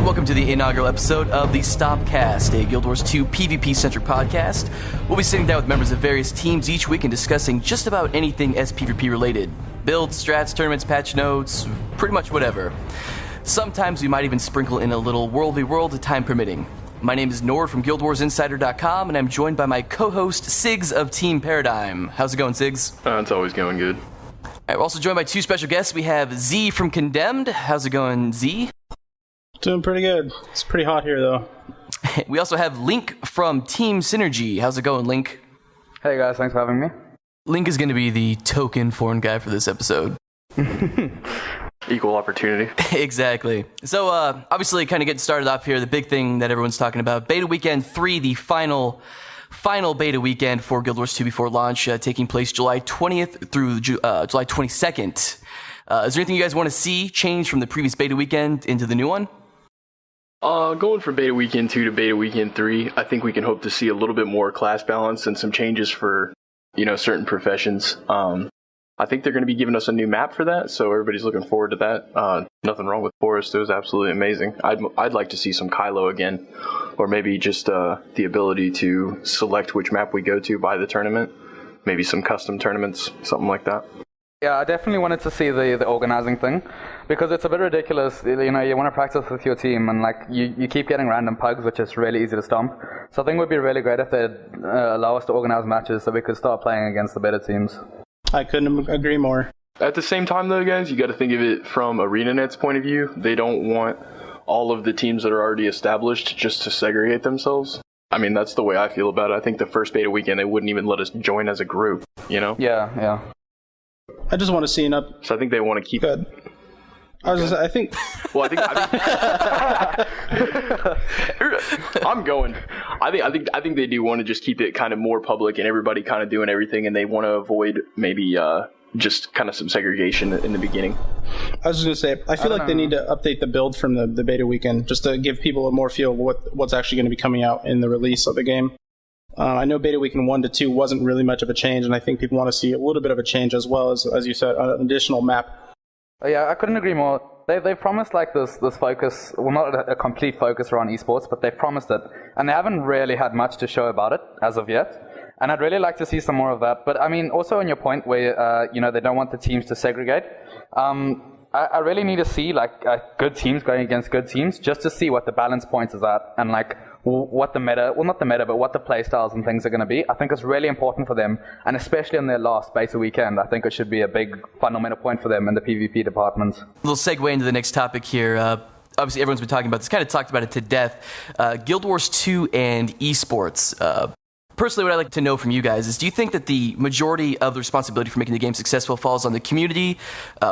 welcome to the inaugural episode of the StompCast, a Guild Wars 2 PvP-centric podcast. We'll be sitting down with members of various teams each week and discussing just about anything sPvP related. Builds, strats, tournaments, patch notes, pretty much whatever. Sometimes we might even sprinkle in a little World v World, time permitting. My name is Nord from GuildWarsInsider.com, and I'm joined by my co-host, Cigs of Team Paradigm. How's it going, Cigs? It's always going good. All right, we're also joined by two special guests. We have Z from Condemned. How's it going, Z? Doing pretty good. It's pretty hot here, though. We also have Link from Team Synergy. How's it going, Link? Hey guys, thanks for having me. Link is going to be the token foreign guy for this episode. Equal opportunity. Exactly. So, obviously, kind of getting started off here, the big thing that everyone's talking about, Beta Weekend 3, the final beta weekend for Guild Wars 2 before launch, taking place July 20th through July 22nd. Is there anything you guys want to see change from the previous beta weekend into the new one? Going from Beta Weekend 2 to Beta Weekend 3, I think we can hope to see a little bit more class balance and some changes for, certain professions. I think they're going to be giving us a new map for that, so everybody's looking forward to that. Nothing wrong with Forest. It was absolutely amazing. I'd like to see some Kylo again, or maybe just the ability to select which map we go to by the tournament. Maybe some custom tournaments, something like that. Yeah, I definitely wanted to see the organizing thing, because it's a bit ridiculous. You want to practice with your team, and you keep getting random pugs, which is really easy to stomp. So I think it would be really great if they'd allow us to organize matches so we could start playing against the better teams. I couldn't agree more. At the same time, though, guys, you got to think of it from ArenaNet's point of view. They don't want all of the teams that are already established just to segregate themselves. I mean, that's the way I feel about it. I think the first beta weekend, they wouldn't even let us join as a group, Yeah. I just want to see So I think they want to keep... Good. I think... Well, I think I'm going. I think they do want to just keep it kind of more public and everybody kind of doing everything, and they want to avoid maybe just kind of some segregation in the beginning. I was just going to say, I feel like they need to update the build from the beta weekend just to give people a more feel of what's actually going to be coming out in the release of the game. I know beta weekend 1 to 2 wasn't really much of a change, and I think people want to see a little bit of a change as well as you said, an additional map. Yeah, I couldn't agree more. They promised this focus, well, not a complete focus around esports, but they've promised it, and they haven't really had much to show about it as of yet. And I'd really like to see some more of that. But I mean, also on your point where they don't want the teams to segregate. I really need to see good teams going against good teams just to see what the balance points is at, and what the meta, well, not the meta, but what the play styles and things are going to be. I think it's really important for them, and especially in their last beta weekend, I think it should be a big fundamental point for them in the PvP department. We'll segue into the next topic here. Obviously, everyone's been talking about this, kind of talked about it to death. Guild Wars 2 and esports. Personally, what I'd like to know from you guys is, do you think that the majority of the responsibility for making the game successful falls on the community,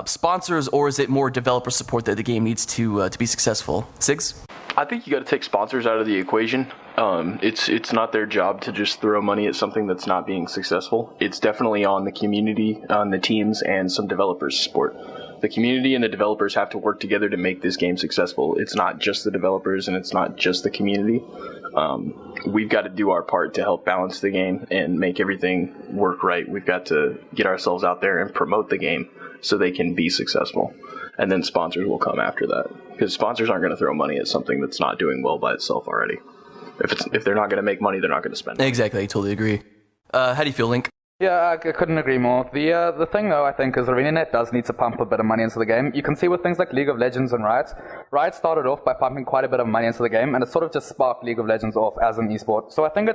sponsors, or is it more developer support that the game needs to be successful? Cigs? I think you got to take sponsors out of the equation. It's not their job to just throw money at something that's not being successful. It's definitely on the community, on the teams, and some developers' support. The community and the developers have to work together to make this game successful. It's not just the developers and it's not just the community. We've got to do our part to help balance the game and make everything work right. We've got to get ourselves out there and promote the game so they can be successful. And then sponsors will come after that, because sponsors aren't going to throw money at something that's not doing well by itself already. If they're not going to make money, they're not going to spend it. Exactly, I totally agree. How do you feel, Link? Yeah, I couldn't agree more. The thing, though, I think, is ArenaNet does need to pump a bit of money into the game. You can see with things like League of Legends and Riot. Riot started off by pumping quite a bit of money into the game, and it sort of just sparked League of Legends off as an esport. So I think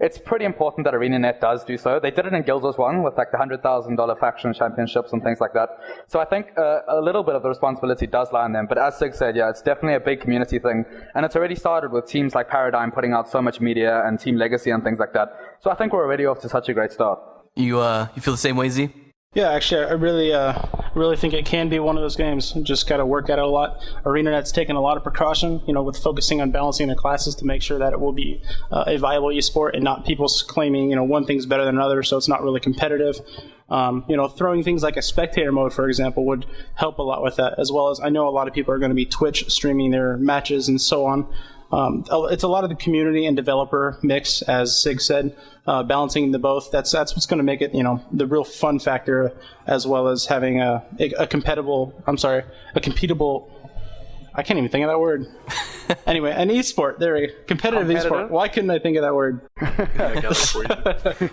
it's pretty important that ArenaNet does do so. They did it in Guild Wars 1 with the $100,000 faction championships and things like that. So I think a little bit of the responsibility does lie on them. But as Sig said, yeah, it's definitely a big community thing, and it's already started with teams like Paradigm putting out so much media and Team Legacy and things like that. So I think we're already off to such a great start. You feel the same way, Z? Yeah, actually, I really think it can be one of those games. Just got to work at it a lot. ArenaNet's taken a lot of precaution, with focusing on balancing their classes to make sure that it will be a viable esport and not people claiming, one thing's better than another, so it's not really competitive. Throwing things like a spectator mode, for example, would help a lot with that, as well as I know a lot of people are going to be Twitch streaming their matches and so on. It's a lot of the community and developer mix, as Sig said, balancing the both. That's what's going to make it, the real fun factor, as well as having a competible. I can't even think of that word. Anyway, an esport. There we go. Competitive esport. Why couldn't I think of that word?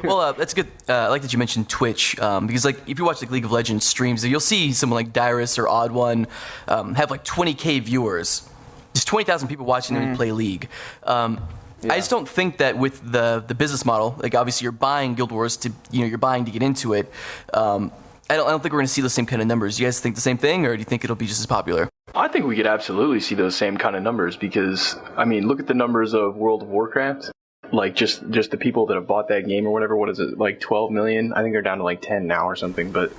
Well, that's good. I like that you mentioned Twitch, because like if you watch like League of Legends streams, you'll see someone like Dyrus or Odd One have like 20K viewers, just 20,000 people watching them play League. I just don't think that with the business model, like obviously you're buying Guild Wars you're buying to get into it. I don't think we're going to see the same kind of numbers. Do you guys think the same thing, or do you think it'll be just as popular? I think we could absolutely see those same kind of numbers because, I mean, look at the numbers of World of Warcraft. Like, just the people that have bought that game or whatever, what is it, like 12 million? I think they're down to like 10 now or something. But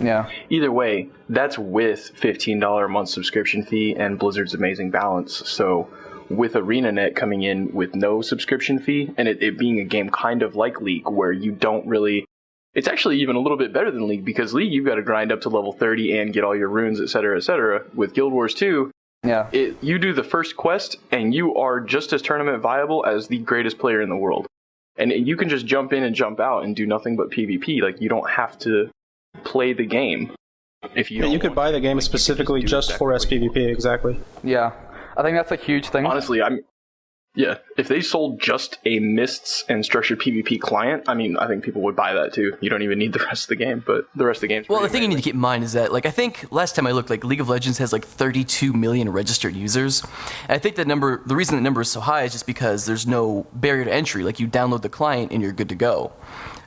either way, that's with $15 a month subscription fee and Blizzard's amazing balance. So with ArenaNet coming in with no subscription fee and it being a game kind of like League where you don't really... It's actually even a little bit better than League because League, you've got to grind up to level 30 and get all your runes, etc., etc. With Guild Wars 2, you do the first quest and you are just as tournament viable as the greatest player in the world. And you can just jump in and jump out and do nothing but PvP. Like, you don't have to play the game. If you you could buy the game specifically just for sPvP, exactly. Yeah, I think that's a huge thing. Honestly, if they sold just a Mists and structured PvP client, I mean, I think people would buy that too. You don't even need the rest of the game, but the rest of the game's Well, the thing you need to keep in mind is that, like, I think last time I looked, like, League of Legends has like 32 million registered users. And I think the reason the number is so high is just because there's no barrier to entry. Like, you download the client and you're good to go.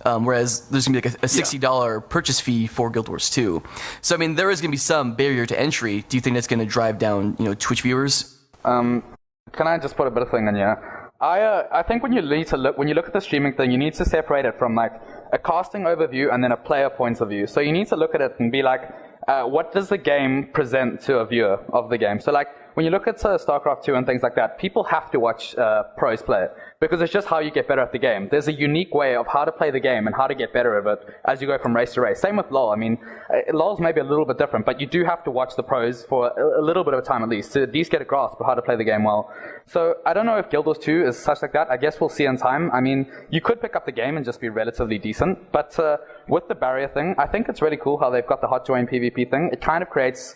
Whereas there's going to be like a $60 purchase fee for Guild Wars 2. So, I mean, there is going to be some barrier to entry. Do you think that's going to drive down, Twitch viewers? Can I just put a bit of thing in here? I think when you look at the streaming thing, you need to separate it from like a casting overview and then a player point of view. So you need to look at it and be like, what does the game present to a viewer of the game? So like when you look at StarCraft 2 and things like that, people have to watch pros play it because it's just how you get better at the game. There's a unique way of how to play the game and how to get better at it as you go from race to race. Same with LoL. I mean, LoL's maybe a little bit different, but you do have to watch the pros for a little bit of time at least to at least get a grasp of how to play the game well. So I don't know if Guild Wars 2 is such like that. I guess we'll see in time. I mean, you could pick up the game and just be relatively decent, but with the barrier thing, I think it's really cool how they've got the hot join PvP thing. It kind of creates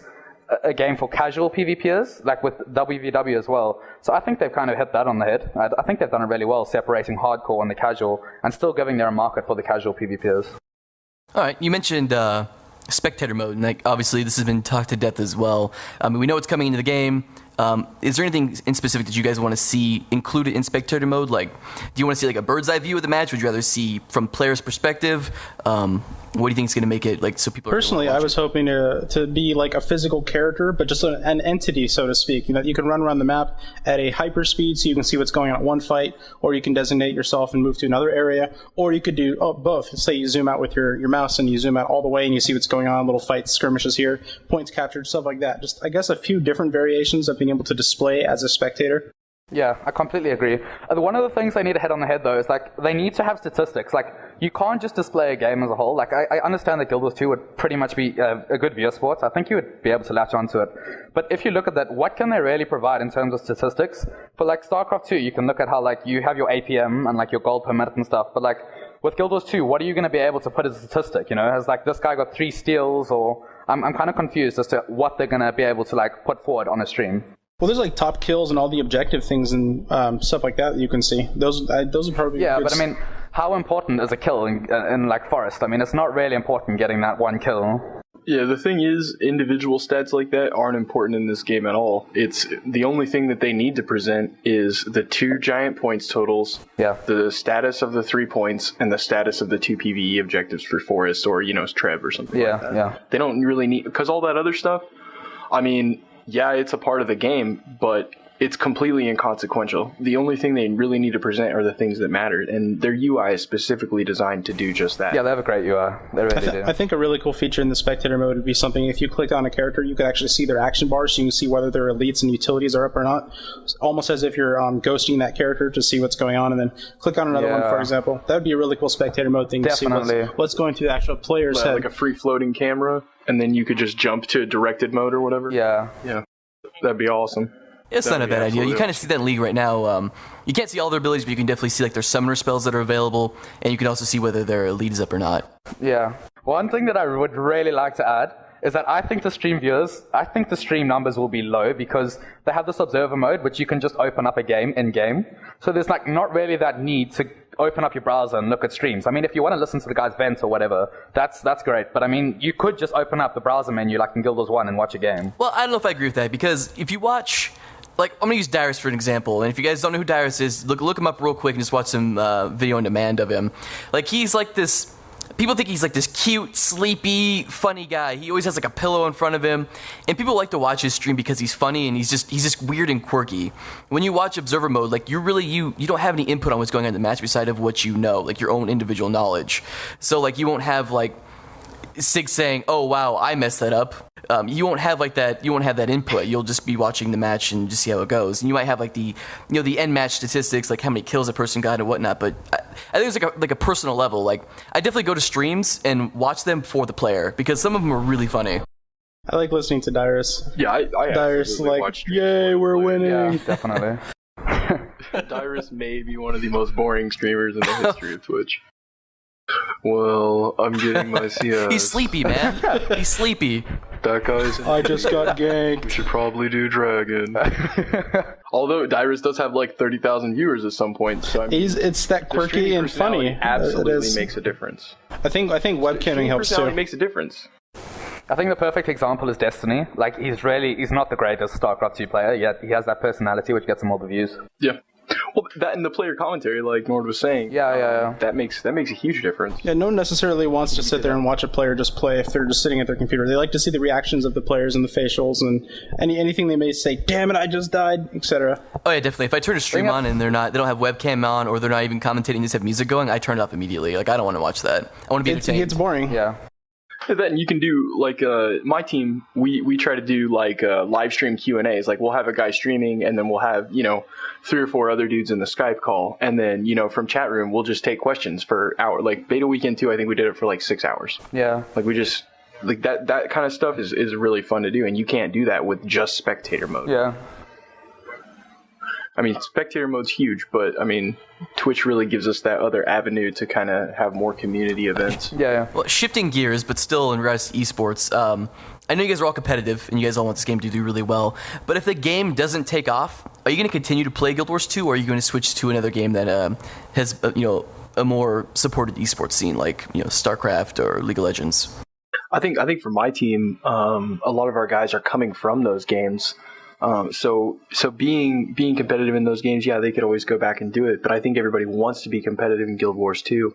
a game for casual PvPers, like with WVW as well. So I think they've kind of hit that on the head. I think they've done it really well, separating hardcore and the casual, and still giving there a market for the casual PvPers. All right, you mentioned spectator mode, and like, obviously this has been talked to death as well. I mean, we know it's coming into the game. Is there anything in specific that you guys want to see included in spectator mode? Like, do you want to see like a bird's eye view of the match? Would you rather see from players' perspective? What do you think is going to make it like so people? Personally, I was hoping to be like a physical character, but just an entity, so to speak. You can run around the map at a hyper speed, so you can see what's going on at one fight, or you can designate yourself and move to another area, or you could do both. Say you zoom out with your mouse and you zoom out all the way and you see what's going on, little fights, skirmishes here, points captured, stuff like that. Just, I guess, a few different variations of being able to display as a spectator. Yeah, I completely agree. One of the things they need to hit on the head, though, is like they need to have statistics. Like, you can't just display a game as a whole. Like, I understand that Guild Wars 2 would pretty much be a good viewer sport. I think you would be able to latch onto it. But if you look at that, what can they really provide in terms of statistics? For like StarCraft 2, you can look at how like you have your APM and like your gold per minute and stuff. But like with Guild Wars 2, what are you going to be able to put as a statistic? Has like this guy got 3 steals, or I'm kind of confused as to what they're going to be able to like put forward on a stream. Well, there's like top kills and all the objective things and stuff like that you can see. Those are probably but I mean, how important is a kill in like Forest? I mean, it's not really important getting that one kill. Yeah, the thing is, individual stats like that aren't important in this game at all. It's the only thing that they need to present is the 2 giant points totals, the status of the 3 points, and the status of the 2 PvE objectives for Forest or Trev or something like that. Yeah. They don't really need, because all that other stuff, I mean, yeah, it's a part of the game, but it's completely inconsequential. The only thing they really need to present are the things that matter, and their UI is specifically designed to do just that. Yeah, they have a great UI. They really do. I think a really cool feature in the spectator mode would be something, if you click on a character, you could actually see their action bars, so you can see whether their elites and utilities are up or not. It's almost as if you're ghosting that character to see what's going on, and then click on another one, for example. That would be a really cool spectator mode thing to see what's going through the actual player's head. Like a free-floating camera, and then you could just jump to directed mode or whatever. Yeah. That'd be awesome. It's not a bad idea. You kind of see that in League right now. You can't see all their abilities, but you can definitely see like their summoner spells that are available, and you can also see whether their elite is up or not. Yeah. One thing that I would really like to add is that I think the stream numbers will be low because they have this observer mode, which you can just open up a game in-game. So there's like not really that need to open up your browser and look at streams. I mean, if you want to listen to the guy's vents or whatever, that's great. But I mean, you could just open up the browser menu like in Guild Wars 1 and watch a game. Well, I don't know if I agree with that, because if you watch... Like, I'm going to use Dyrus for an example, and if you guys don't know who Dyrus is, look him up real quick and just watch some video on demand of him. Like, he's like this... People think he's like this cute, sleepy, funny guy. He always has like a pillow in front of him, and people like to watch his stream because he's funny and he's just weird and quirky. When you watch Observer Mode, like, you don't have any input on what's going on in the match beside of what you know, like your own individual knowledge. So, like, you won't have, like, Cigs saying, "Oh wow, I messed that up." You won't have like that. You won't have that input. You'll just be watching the match and just see how it goes. And you might have like the end match statistics, like how many kills a person got and whatnot. But I think it's like a personal level. Like, I definitely go to streams and watch them for the player because some of them are really funny. I like listening to Dyrus. Yeah, I Dyrus like, yay, we're winning. Yeah, definitely. Dyrus may be one of the most boring streamers in the history of Twitch. Well, I'm getting my CS. He's sleepy, man. He's sleepy. That guy's... I just got ganked. We should probably do Dragon. Although Dyrus does have like 30,000 viewers at some point. So I mean, it's that quirky and funny. Absolutely makes a difference. I think webcamming helps too. It makes a difference. I think the perfect example is Destiny. Like, he's not the greatest StarCraft 2 player, yet he has that personality which gets him all the views. Yeah. Well, that and the player commentary, like Nord was saying, yeah. That makes a huge difference. Yeah, no one necessarily wants to sit there and watch a player just play if they're just sitting at their computer. They like to see the reactions of the players and the facials and anything they may say. Damn it, I just died, etc. Oh yeah, definitely. If I turn a stream on and they don't have webcam on, or they're not even commentating, just have music going, I turn it off immediately. Like, I don't want to watch that. I want to be entertained. It's boring. Yeah. Then you can do, like, my team, we try to do, like, live stream Q&As. Like, we'll have a guy streaming, and then we'll have, 3 or 4 other dudes in the Skype call. And then, from chat room, we'll just take questions for hour. Like, Beta Weekend 2, I think we did it for, like, 6 hours. Yeah. Like, we just, like, that kind of stuff is really fun to do, and you can't do that with just spectator mode. Yeah. I mean, spectator mode's huge, but, I mean, Twitch really gives us that other avenue to kind of have more community events. Yeah. Well, shifting gears, but still in regards to esports, I know you guys are all competitive, and you guys all want this game to do really well, but if the game doesn't take off, are you going to continue to play Guild Wars 2, or are you going to switch to another game that has, a more supported esports scene, like, StarCraft or League of Legends? I think for my team, a lot of our guys are coming from those games. So being competitive in those games, yeah, they could always go back and do it. But I think everybody wants to be competitive in Guild Wars 2.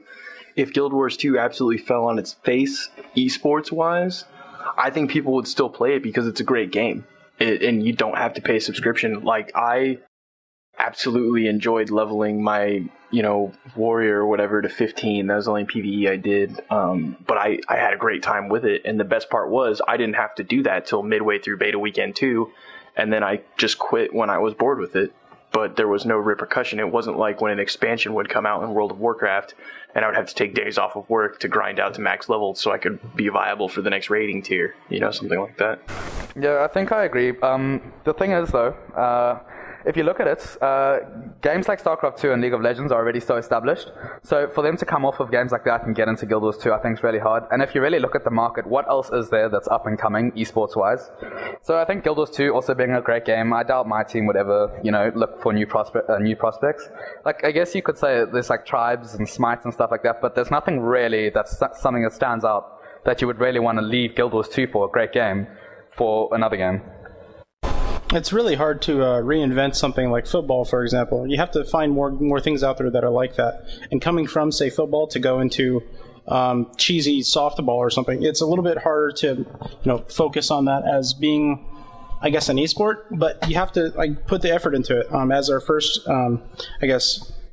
If Guild Wars 2 absolutely fell on its face, esports wise, I think people would still play it because it's a great game, and you don't have to pay a subscription. Like, I absolutely enjoyed leveling my warrior or whatever to 15. That was the only PvE I did. But I had a great time with it, and the best part was I didn't have to do that till midway through Beta Weekend 2. And then I just quit when I was bored with it. But there was no repercussion. It wasn't like when an expansion would come out in World of Warcraft and I would have to take days off of work to grind out to max level so I could be viable for the next raiding tier, something like that. Yeah, I think I agree. The thing is, though, if you look at it, games like StarCraft 2 and League of Legends are already so established. So for them to come off of games like that and get into Guild Wars 2, I think is really hard. And if you really look at the market, what else is there that's up and coming, esports-wise? So I think Guild Wars 2 also being a great game, I doubt my team would ever, look for new prospects. Like, I guess you could say there's like tribes and smites and stuff like that, but there's nothing really that's something that stands out that you would really want to leave Guild Wars 2 for a great game for another game. It's really hard to reinvent something like football, for example. You have to find more things out there that are like that. And coming from, say, football to go into cheesy softball or something, it's a little bit harder to focus on that as being, I guess, an esport. But you have to put the effort into it. As our first,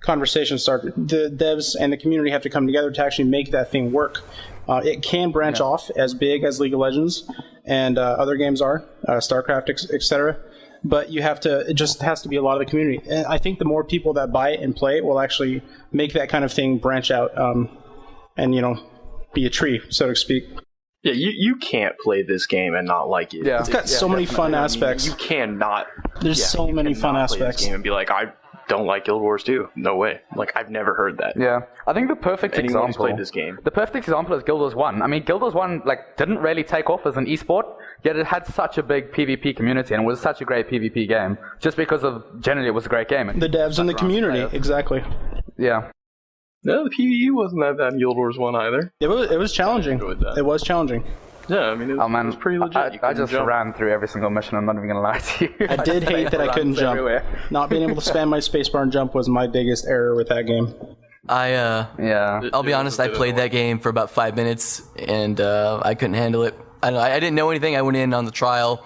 conversation started, the devs and the community have to come together to actually make that thing work. It can branch off as big as League of Legends and other games are, StarCraft, etc. But it just has to be a lot of the community. And I think the more people that buy it and play it will actually make that kind of thing branch out and, be a tree, so to speak. Yeah, you can't play this game and not like it. It's got so many fun aspects. You cannot. There's so many fun aspects. Play this game and be like, don't like Guild Wars 2. No way. Like, I've never heard that. Yeah, I think the perfect Anyone who's example. played this game. The perfect example is Guild Wars 1. I mean, Guild Wars 1 like didn't really take off as an esport, yet it had such a big PvP community and was such a great PvP game. Just because of generally it was a great game. The devs and the community, exactly. Yeah. No, the PvE wasn't that bad in Guild Wars 1 either. It was challenging. It was challenging. Yeah, I mean, it was pretty legit. I just ran through every single mission, I'm not even going to lie to you. I did hate that I couldn't jump. Everywhere. Not being able to spam my spacebar and jump was my biggest error with that game. I'll be honest, I played that game for about 5 minutes, and I couldn't handle it. I didn't know anything. I went in on the trial,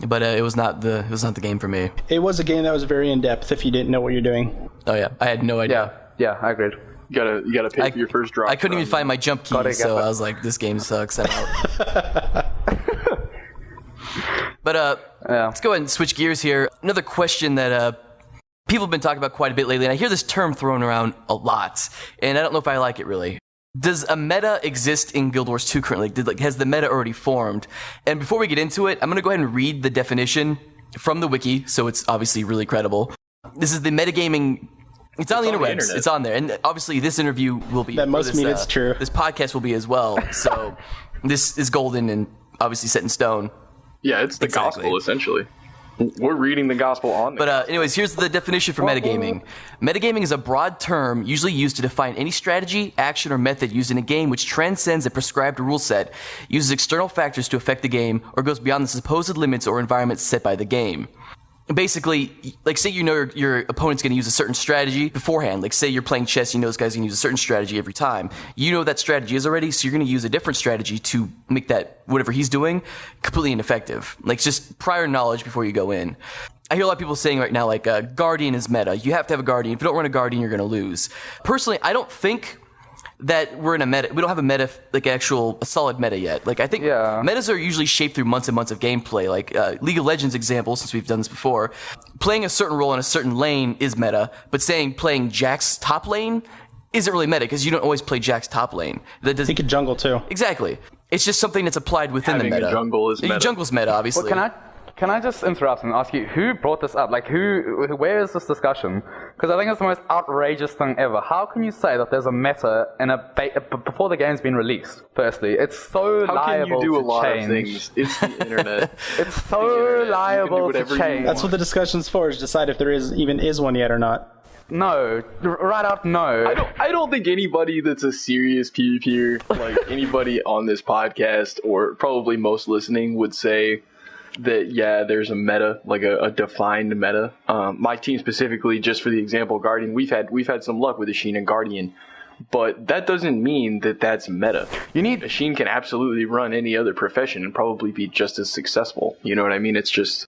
but it was not the game for me. It was a game that was very in-depth if you didn't know what you're doing. Oh, yeah. I had no idea. Yeah, I agreed. You gotta pay for your first drop. I couldn't even find my jump key, so I was like, this game sucks. I'm out. But let's go ahead and switch gears here. Another question that people have been talking about quite a bit lately, and I hear this term thrown around a lot, and I don't know if I like it really. Does a meta exist in Guild Wars 2 currently? Has the meta already formed? And before we get into it, I'm going to go ahead and read the definition from the wiki, so it's obviously really credible. This is the metagaming. It's on the interwebs. It's on there. And obviously this interview will be... That must mean it's true. This podcast will be as well. So this is golden and obviously set in stone. Yeah, it's the gospel, essentially. We're reading the gospel on the But anyways, here's the definition for metagaming. Metagaming is a broad term usually used to define any strategy, action, or method used in a game which transcends a prescribed rule set, uses external factors to affect the game, or goes beyond the supposed limits or environments set by the game. Basically, like say you know your opponent's going to use a certain strategy beforehand. Like say you're playing chess, you know this guy's going to use a certain strategy every time. You know what that strategy is already, so you're going to use a different strategy to make that, whatever he's doing, completely ineffective. Like just prior knowledge before you go in. I hear a lot of people saying right now, like, Guardian is meta. You have to have a Guardian. If you don't run a Guardian, you're going to lose. Personally, I don't think that we're in a meta. We don't have a meta, like a solid meta yet. Like I think metas are usually shaped through months and months of gameplay. Like League of Legends example, since we've done this before, playing a certain role in a certain lane is meta, but saying playing Jack's top lane isn't really meta because you don't always play Jack's top lane. That doesn't. He could jungle too. Exactly. It's just something that's applied within the meta. Jungle is meta. Jungle's meta, obviously. Well, can I just interrupt and ask you, who brought this up? Like, where is this discussion? Because I think it's the most outrageous thing ever. How can you say that there's a meta in before the game's been released, firstly? It's so liable to change. How can you do a lot of things? It's the internet. It's so liable to change. That's what the discussion's for, is decide if there even is one yet or not. No. Right out, no. I don't think anybody that's a serious PvPer, like anybody on this podcast, or probably most listening, would say that there's a meta, like a defined meta. My team specifically, just for the example, Guardian, we've had some luck with Ashin and Guardian, but that doesn't mean that that's meta. Ashin can absolutely run any other profession and probably be just as successful. You know what I mean? It's just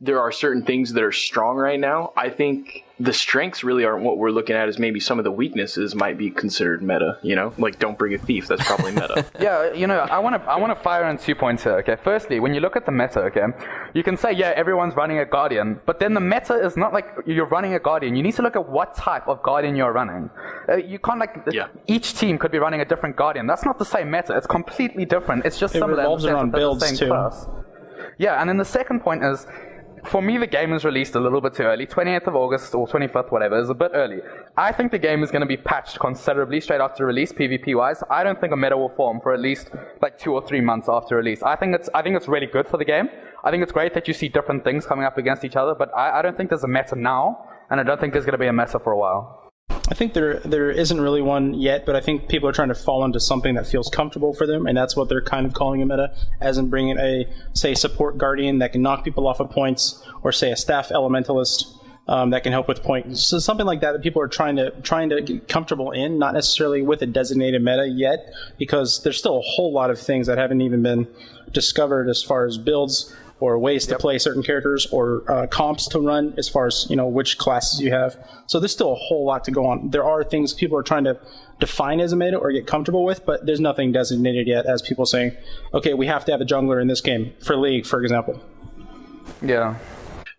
there are certain things that are strong right now. I think the strengths really aren't what we're looking at, as maybe some of the weaknesses might be considered meta, you know? Like, don't bring a thief, that's probably meta. Yeah, you know, I want to fire in 2 points here, okay? Firstly, when you look at the meta, okay, you can say, everyone's running a Guardian, but then the meta is not like you're running a Guardian. You need to look at what type of Guardian you're running. You can't, each team could be running a different Guardian. That's not the same meta. It's completely different. It's just some of revolves around builds, too. Class. Yeah, and then the second point is, for me, the game is released a little bit too early. 28th of August or 25th, whatever, is a bit early. I think the game is going to be patched considerably straight after release, PvP-wise. I don't think a meta will form for at least like 2 or 3 months after release. I think it's really good for the game. I think it's great that you see different things coming up against each other, but I don't think there's a meta now, and I don't think there's going to be a meta for a while. I think there isn't really one yet, but I think people are trying to fall into something that feels comfortable for them, and that's what they're kind of calling a meta, as in bringing a, say, support Guardian that can knock people off of points, or say a staff Elementalist that can help with points. So something like that people are trying to get comfortable in, not necessarily with a designated meta yet, because there's still a whole lot of things that haven't even been discovered as far as builds or ways to play certain characters, or comps to run as far as, which classes you have. So there's still a whole lot to go on. There are things people are trying to define as a meta or get comfortable with, but there's nothing designated yet, as people saying, okay, we have to have a jungler in this game, for League, for example. Yeah.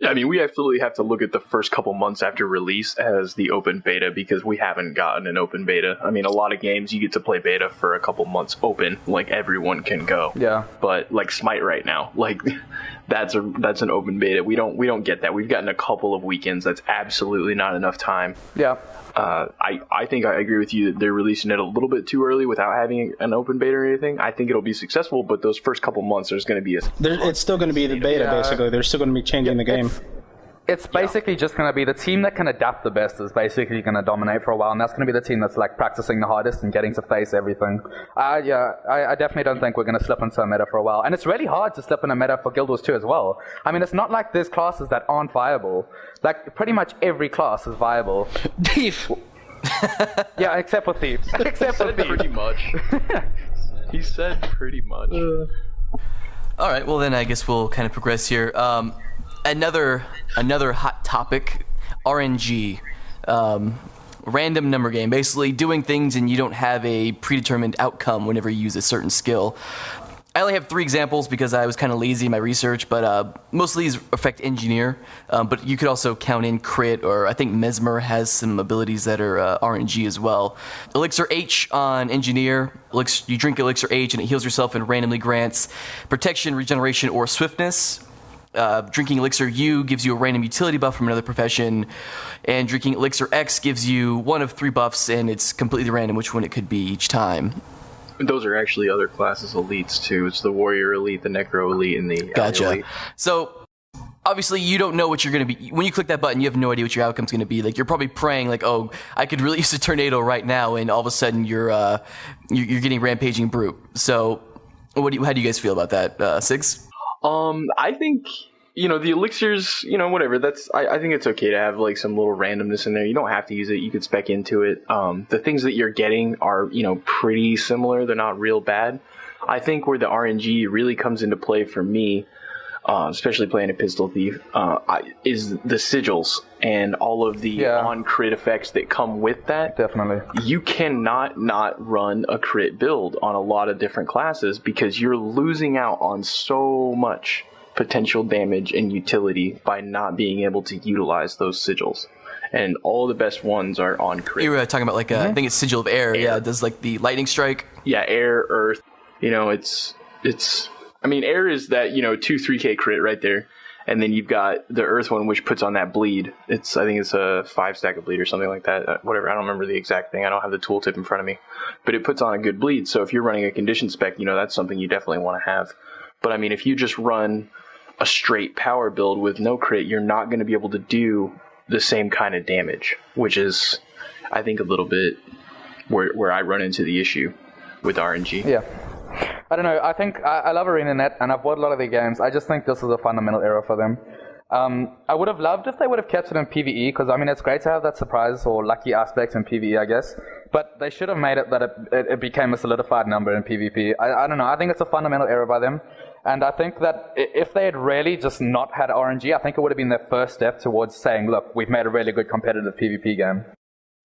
Yeah, I mean, we absolutely have to look at the first couple months after release as the open beta because we haven't gotten an open beta. I mean, a lot of games you get to play beta for a couple months open, like everyone can go. Yeah. But like Smite right now, like that's an open beta. We don't get that. We've gotten a couple of weekends. That's absolutely not enough time. Yeah. I think I agree with you that they're releasing it a little bit too early without having an open beta or anything. I think it'll be successful, but those first couple months, there's going to be it's still going to be the beta, basically. They're still going to be changing the game. It's basically just going to be the team that can adapt the best is basically going to dominate for a while, and that's going to be the team that's like practicing the hardest and getting to face everything. I definitely don't think we're going to slip into a meta for a while, and it's really hard to slip in a meta for Guild Wars 2 as well. I mean, it's not like there's classes that aren't viable. Like, pretty much every class is viable. Thief! Yeah, except for Thief. Except for Thief. Pretty much. He said pretty much. All right, well then I guess we'll kind of progress here. Another hot topic, RNG, random number game. Basically, doing things and you don't have a predetermined outcome whenever you use a certain skill. I only have 3 examples because I was kind of lazy in my research, but most of these affect Engineer. But you could also count in Crit, or I think Mesmer has some abilities that are RNG as well. Elixir H on Engineer. You drink Elixir H and it heals yourself and randomly grants protection, regeneration, or swiftness. Drinking Elixir U gives you a random utility buff from another profession, and drinking Elixir X gives you one of 3 buffs, and it's completely random which one it could be each time. Those are actually other classes' elites too. It's the Warrior Elite, the Necro Elite, and the Gotcha. Elite. So obviously you don't know what you're going to be. When you click that button, you have no idea what your outcome's going to be. Like, you're probably praying like, oh, I could really use a tornado right now, and all of a sudden you're getting Rampaging Brute. So how do you guys feel about that, Cigs? I think, the elixirs, whatever, I think it's okay to have like some little randomness in there. You don't have to use it. You could spec into it. The things that you're getting are, pretty similar. They're not real bad. I think where the RNG really comes into play for me, especially playing a Pistol Thief, is the sigils and all of the on-crit effects that come with that. Definitely. You cannot not run a crit build on a lot of different classes because you're losing out on so much potential damage and utility by not being able to utilize those sigils. And all the best ones are on crit. You were talking about I think it's Sigil of Air. Yeah, it does like the lightning strike. Yeah, Air, Earth. It's I mean, Air is that, 2-3k crit right there. And then you've got the Earth one, which puts on that bleed. I think it's a 5 stack of bleed or something like that. Whatever, I don't remember the exact thing. I don't have the tooltip in front of me. But it puts on a good bleed. So if you're running a condition spec, that's something you definitely want to have. But I mean, if you just run a straight power build with no crit, you're not going to be able to do the same kind of damage, which is, I think, a little bit where I run into the issue with RNG. Yeah. I don't know. I think I love ArenaNet, and I've bought a lot of their games. I just think this is a fundamental error for them. I would have loved if they would have kept it in PvE, because, I mean, it's great to have that surprise or lucky aspect in PvE, I guess. But they should have made it that it became a solidified number in PvP. I don't know. I think it's a fundamental error by them. And I think that if they had really just not had RNG, I think it would have been their first step towards saying, look, we've made a really good competitive PvP game.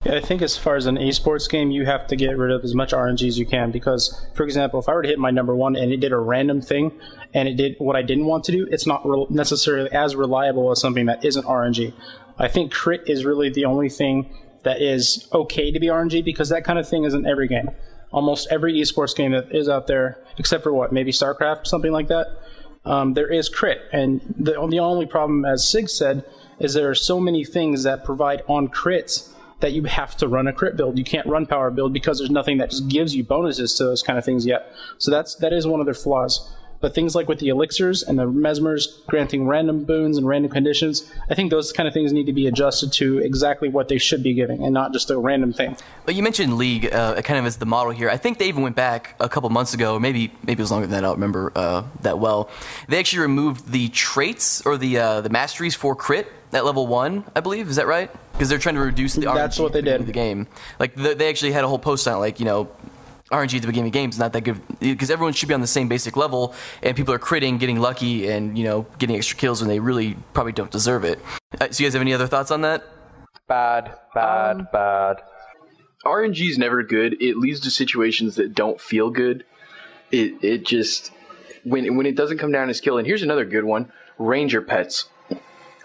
Yeah, I think as far as an esports game, you have to get rid of as much RNG as you can because, for example, if I were to hit my number 1 and it did a random thing and it did what I didn't want to do, it's not necessarily as reliable as something that isn't RNG. I think crit is really the only thing that is okay to be RNG because that kind of thing is in every game. Almost every esports game that is out there, except for maybe StarCraft, something like that, there is crit. And the only problem, as Sig said, is there are so many things that provide on crits that you have to run a crit build. You can't run power build because there's nothing that just gives you bonuses to those kind of things yet. So that is one of their flaws. But things like with the elixirs and the mesmers granting random boons and random conditions, I think those kind of things need to be adjusted to exactly what they should be giving and not just a random thing. But you mentioned League kind of as the model here. I think they even went back a couple months ago, maybe it was longer than that, I don't remember that well. They actually removed the traits or the masteries for crit at level 1, I believe. Is that right? Because they're trying to reduce the RNG That's what they did. Of the game. Like they actually had a whole post on it, RNG at the beginning of games is not that good because everyone should be on the same basic level, and people are critting, getting lucky, and getting extra kills when they really probably don't deserve it. So you guys have any other thoughts on that? Bad. RNG is never good. It leads to situations that don't feel good. It just when it doesn't come down to skill. And here's another good one: Ranger pets.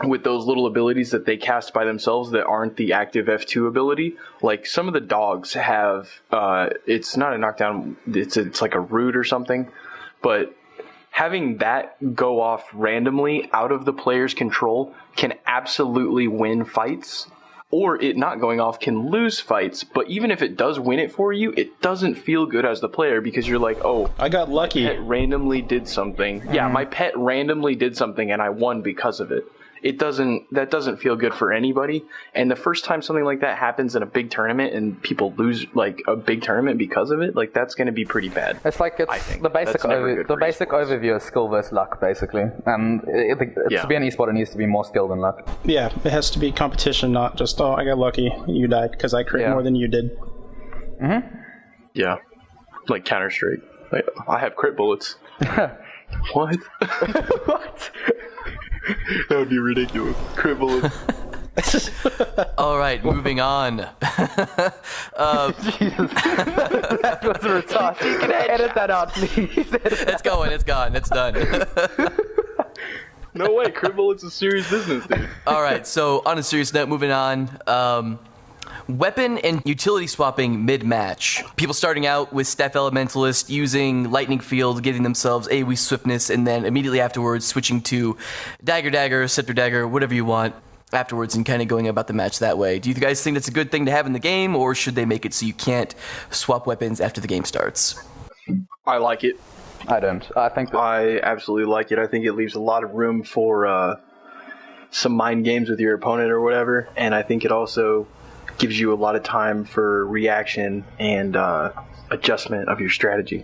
with those little abilities that they cast by themselves that aren't the active F2 ability. Like some of the dogs have, it's not a knockdown, it's like a root or something, but having that go off randomly out of the player's control can absolutely win fights, or it not going off can lose fights. But even if it does win it for you, it doesn't feel good as the player because you're like, oh, I got lucky. My pet randomly did something. Yeah, my pet randomly did something and I won because of it. That doesn't feel good for anybody. And the first time something like that happens in a big tournament and people lose like a big tournament because of it, like that's going to be pretty bad. It's like the basic overview is skill versus luck, basically. And to be an esport, it needs to be more skill than luck. Yeah, it has to be competition, not just I got lucky, you died because I crit more than you did. Mm-hmm. Yeah, like Counter-Strike. Like, I have crit bullets. What? What? That would be ridiculous. Crit bullets. All right, moving on. That was a retard. You can edit that out, please. It's going. It's gone. It's done. No way. Crit bullets is serious business, dude. All right, so on a serious note, moving on. Weapon and utility swapping mid-match. People starting out with Staff Elementalist using Lightning Field, giving themselves AoE Swiftness, and then immediately afterwards switching to Dagger, Scepter Dagger, whatever you want afterwards, and kind of going about the match that way. Do you guys think that's a good thing to have in the game, or should they make it so you can't swap weapons after the game starts? I like it. I don't. I absolutely like it. I think it leaves a lot of room for some mind games with your opponent or whatever, and I think it also gives you a lot of time for reaction and adjustment of your strategy.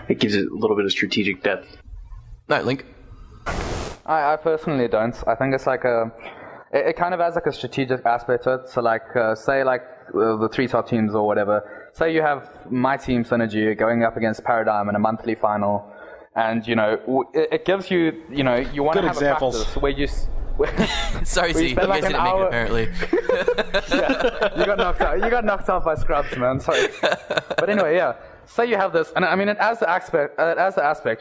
It gives it a little bit of strategic depth. All right, Link. I personally don't. I think it's like it kind of has like a strategic aspect to it. So like, say like the 3 top teams or whatever. Say you have my team Synergy going up against Paradigm in a monthly final, and it gives you you want to have examples. A practice where you. Sorry, Z. You guys like didn't make it, apparently. Yeah, you got knocked out by scrubs, man. Sorry. But anyway, yeah. Say you have this, and I mean, it has the aspect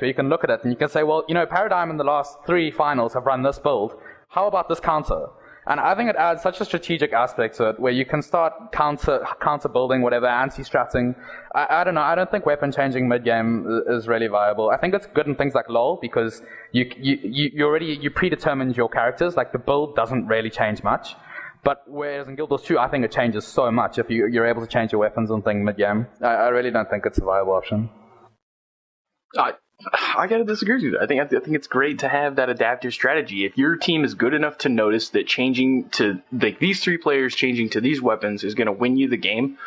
where you can look at it and you can say, well, Paradigm in the last 3 finals have run this build. How about this counter? And I think it adds such a strategic aspect to it where you can start counter building whatever, anti-stratting. I don't know. I don't think weapon changing mid-game is really viable. I think it's good in things like LoL because you predetermined your characters. Like the build doesn't really change much. But whereas in Guild Wars 2, I think it changes so much if you're able to change your weapons and things mid-game. I really don't think it's a viable option. I gotta disagree with you. I think it's great to have that adaptive strategy. If your team is good enough to notice that changing to these 3 players changing to these weapons is going to win you the game,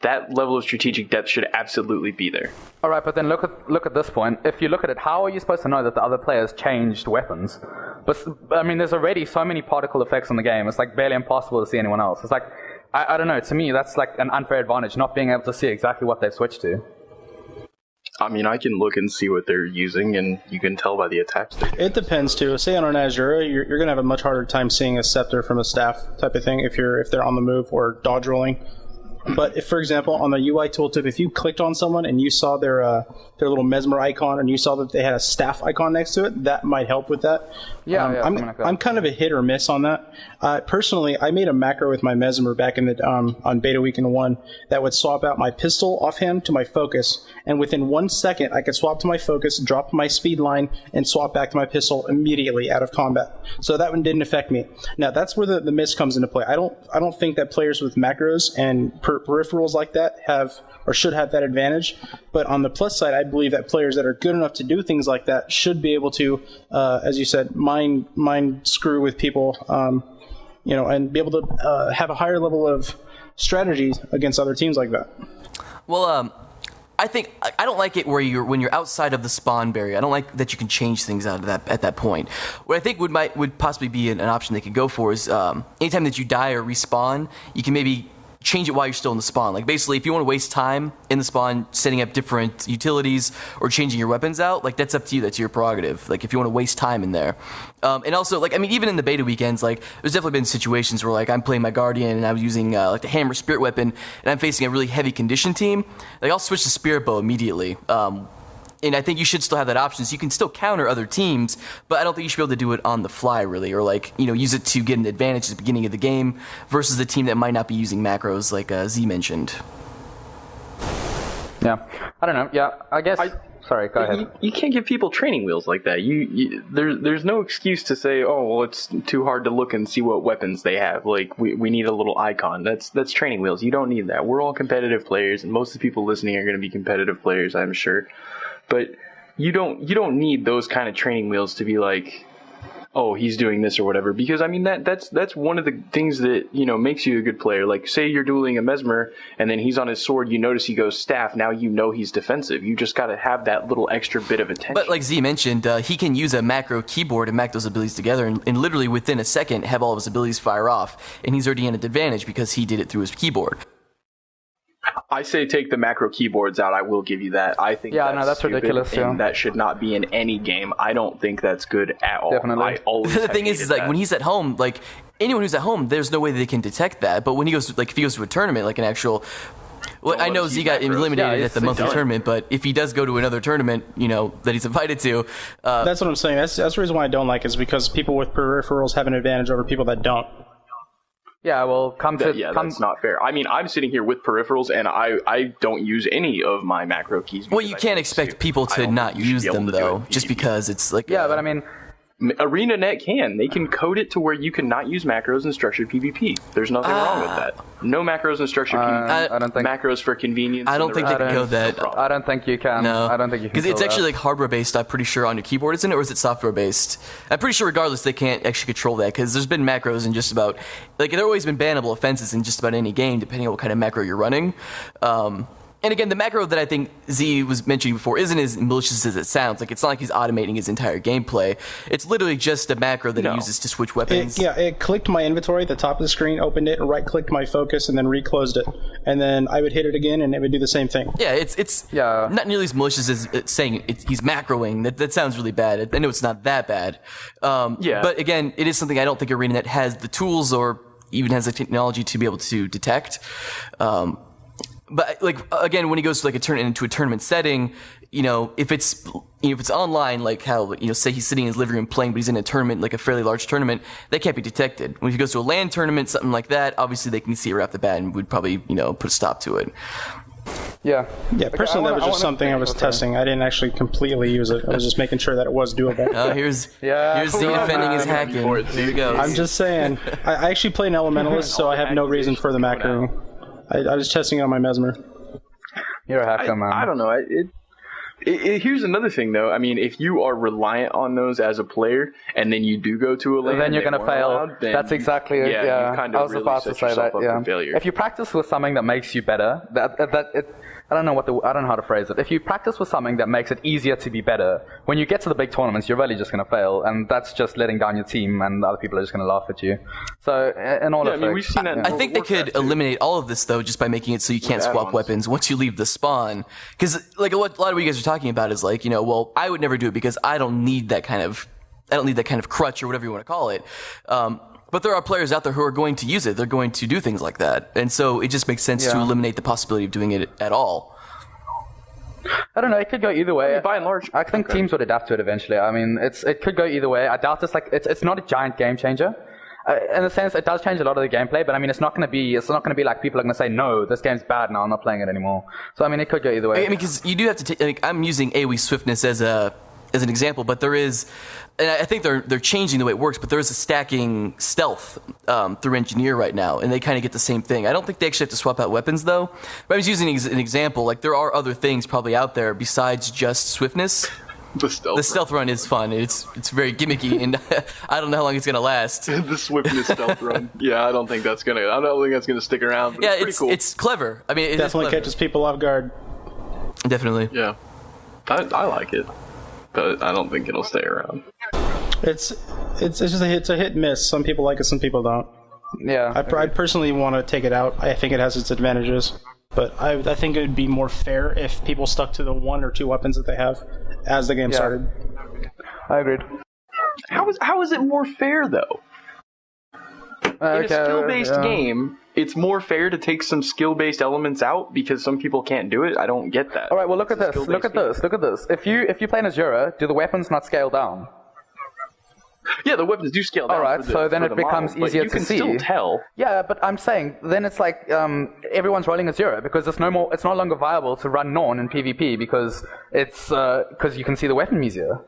that level of strategic depth should absolutely be there. All right, but then look at this point. If you look at it, how are you supposed to know that the other players changed weapons? But I mean, there's already so many particle effects in the game. It's like barely impossible to see anyone else. It's like I don't know. To me, that's like an unfair advantage, not being able to see exactly what they've switched to. I mean, I can look and see what they're using, and you can tell by the attacks. It depends, too. Say on an Azure, you're going to have a much harder time seeing a scepter from a staff type of thing if they're on the move or dodge rolling. But if, for example, on the UI tooltip, if you clicked on someone and you saw their little mesmer icon and you saw that they had a staff icon next to it, that might help with that. I'm kind of a hit or miss on that. Personally, I made a macro with my mesmer back in the on beta weekend 1 that would swap out my pistol offhand to my focus, and within 1 second I could swap to my focus, drop my speed line, and swap back to my pistol immediately out of combat. So that one didn't affect me. Now that's where the miss comes into play. I don't think that players with macros and peripherals like that have or should have that advantage. But on the plus side, I believe that players that are good enough to do things like that should be able to, as you said, mind screw with people, and be able to have a higher level of strategy against other teams like that. Well, I think I don't like it when you're outside of the spawn barrier. I don't like that you can change things out of that at that point. What I think would possibly be an option they could go for is anytime that you die or respawn, you can maybe change it while you're still in the spawn. Like basically, if you want to waste time in the spawn setting up different utilities or changing your weapons out, like that's up to you. That's your prerogative. Like if you want to waste time in there, and also like I mean, even in the beta weekends, like there's definitely been situations where like I'm playing my Guardian and I was using like the Hammer Spirit weapon, and I'm facing a really heavy condition team. Like I'll switch to Spirit Bow immediately. And I think you should still have that option, so you can still counter other teams, but I don't think you should be able to do it on the fly, really, or like, use it to get an advantage at the beginning of the game versus the team that might not be using macros, like Z mentioned. Yeah, I don't know. Yeah, I guess. Sorry, go ahead. You can't give people training wheels like that. There's no excuse to say, oh, well, it's too hard to look and see what weapons they have. Like, we need a little icon. That's training wheels. You don't need that. We're all competitive players, and most of the people listening are going to be competitive players, I'm sure. But you don't need those kind of training wheels to be like, oh, he's doing this or whatever. Because, I mean, that's one of the things that, makes you a good player. Like, say you're dueling a Mesmer, and then he's on his sword, you notice he goes staff, now you know he's defensive. You just got to have that little extra bit of attention. But like Z mentioned, he can use a macro keyboard and mac those abilities together, and literally within a second have all of his abilities fire off, and he's already in an advantage because he did it through his keyboard. I say take the macro keyboards out. I will give you that. I think that's ridiculous. And that should not be in any game. I don't think that's good at all. Definitely. The thing is like when he's at home, like anyone who's at home, there's no way they can detect that. But when he goes, if he goes to a tournament, like an actual. Well, I know Z got eliminated at the monthly tournament, but if he does go to another tournament, that he's invited to, that's what I'm saying. That's the reason why I don't like it, is because people with peripherals have an advantage over people that don't. Yeah, well, that's not fair. I mean, I'm sitting here with peripherals, and I don't use any of my macro keys. Well, you can't expect people to not use them, though, just because it's like... Yeah, but I mean... ArenaNet can. They can code it to where you cannot use macros in structured PvP. There's nothing wrong with that. No macros in structured PvP. I don't think macros for convenience. I don't think they can code that. I don't think you can. No. I don't think you can. Because it's actually like hardware-based, I'm pretty sure, on your keyboard, isn't it? Or is it software-based? I'm pretty sure regardless they can't actually control that, because there's been macros in just about... Like, there have always been bannable offenses in just about any game, depending on what kind of macro you're running. And again, the macro that I think Z was mentioning before isn't as malicious as it sounds. Like, it's not like he's automating his entire gameplay. It's literally just a macro that he uses to switch weapons. It clicked my inventory at the top of the screen, opened it, right-clicked my focus, and then reclosed it. And then I would hit it again, and it would do the same thing. Yeah, it's not nearly as malicious as saying he's macroing. That sounds really bad. I know it's not that bad. But again, it is something I don't think ArenaNet has the tools or even has the technology to be able to detect. But like again, when he goes to like into a tournament setting, if it's online, like how say he's sitting in his living room playing, but he's in a tournament, like a fairly large tournament, that can't be detected. When he goes to a LAN tournament, something like that, obviously they can see it right off the bat and would probably put a stop to it. Yeah. Personally, that was just something I was testing. I didn't actually completely use it. I was just making sure that it was doable. Here's Z defending his hacking. Here he goes. I'm just saying. I actually play an Elementalist, so I have no reason for the macroing. I was testing it on my Mesmer. You're a hacker, man. I don't know. Here's another thing, though. I mean, if you are reliant on those as a player, and then you do go to a LAN, then you're going to fail. That's exactly it. Yeah, you kind of I was really about to say that. Yeah. If you practice with something that makes you better, I don't know how to phrase it. If you practice with something that makes it easier to be better, when you get to the big tournaments, you're really just going to fail, and that's just letting down your team, and other people are just going to laugh at you. So, in all of we've seen that. I think they could eliminate all of this though, just by making it so you can't swap weapons once you leave the spawn. Because like a lot of what you guys are talking about is like, well, I would never do it because I don't need that kind of crutch or whatever you want to call it. But there are players out there who are going to use it. They're going to do things like that. And so it just makes sense to eliminate the possibility of doing it at all. I don't know. It could go either way. I mean, by and large, I think teams would adapt to it eventually. I mean, it could go either way. I doubt it's not a giant game changer. In a sense, it does change a lot of the gameplay, but I mean, it's not going to be like people are going to say, no, this game's bad now, I'm not playing it anymore. So I mean, it could go either way. I mean, because you do have to take. Like, I'm using AoE swiftness as an example, but there is, and I think they're changing the way it works, but there is a stacking stealth through Engineer right now, and they kind of get the same thing. I don't think they actually have to swap out weapons, though. But I was using an example. Like, there are other things probably out there besides just swiftness. The stealth run is fun. It's very gimmicky, and I don't know how long it's gonna last. The swiftness stealth run. Yeah, I don't think that's gonna stick around. But it's pretty cool. It's clever. I mean, it definitely catches people off guard. Definitely. Yeah, I like it, but I don't think it'll stay around. It's just a hit and miss. Some people like it, some people don't. Yeah. I personally want to take it out. I think it has its advantages. But I think it would be more fair if people stuck to the one or two weapons that they have as the game started. I agreed. How is it more fair, though? In a skill-based game, it's more fair to take some skill-based elements out because some people can't do it. I don't get that. All right, well, look at this. Look at this. If you play in Azura, do the weapons not scale down? Yeah, the weapons do scale down. All right, so then it becomes easier to see. You can still tell. Yeah, but I'm saying then it's like everyone's rolling Azura because it's no longer viable to run Norn in PvP because you can see the weapon easier.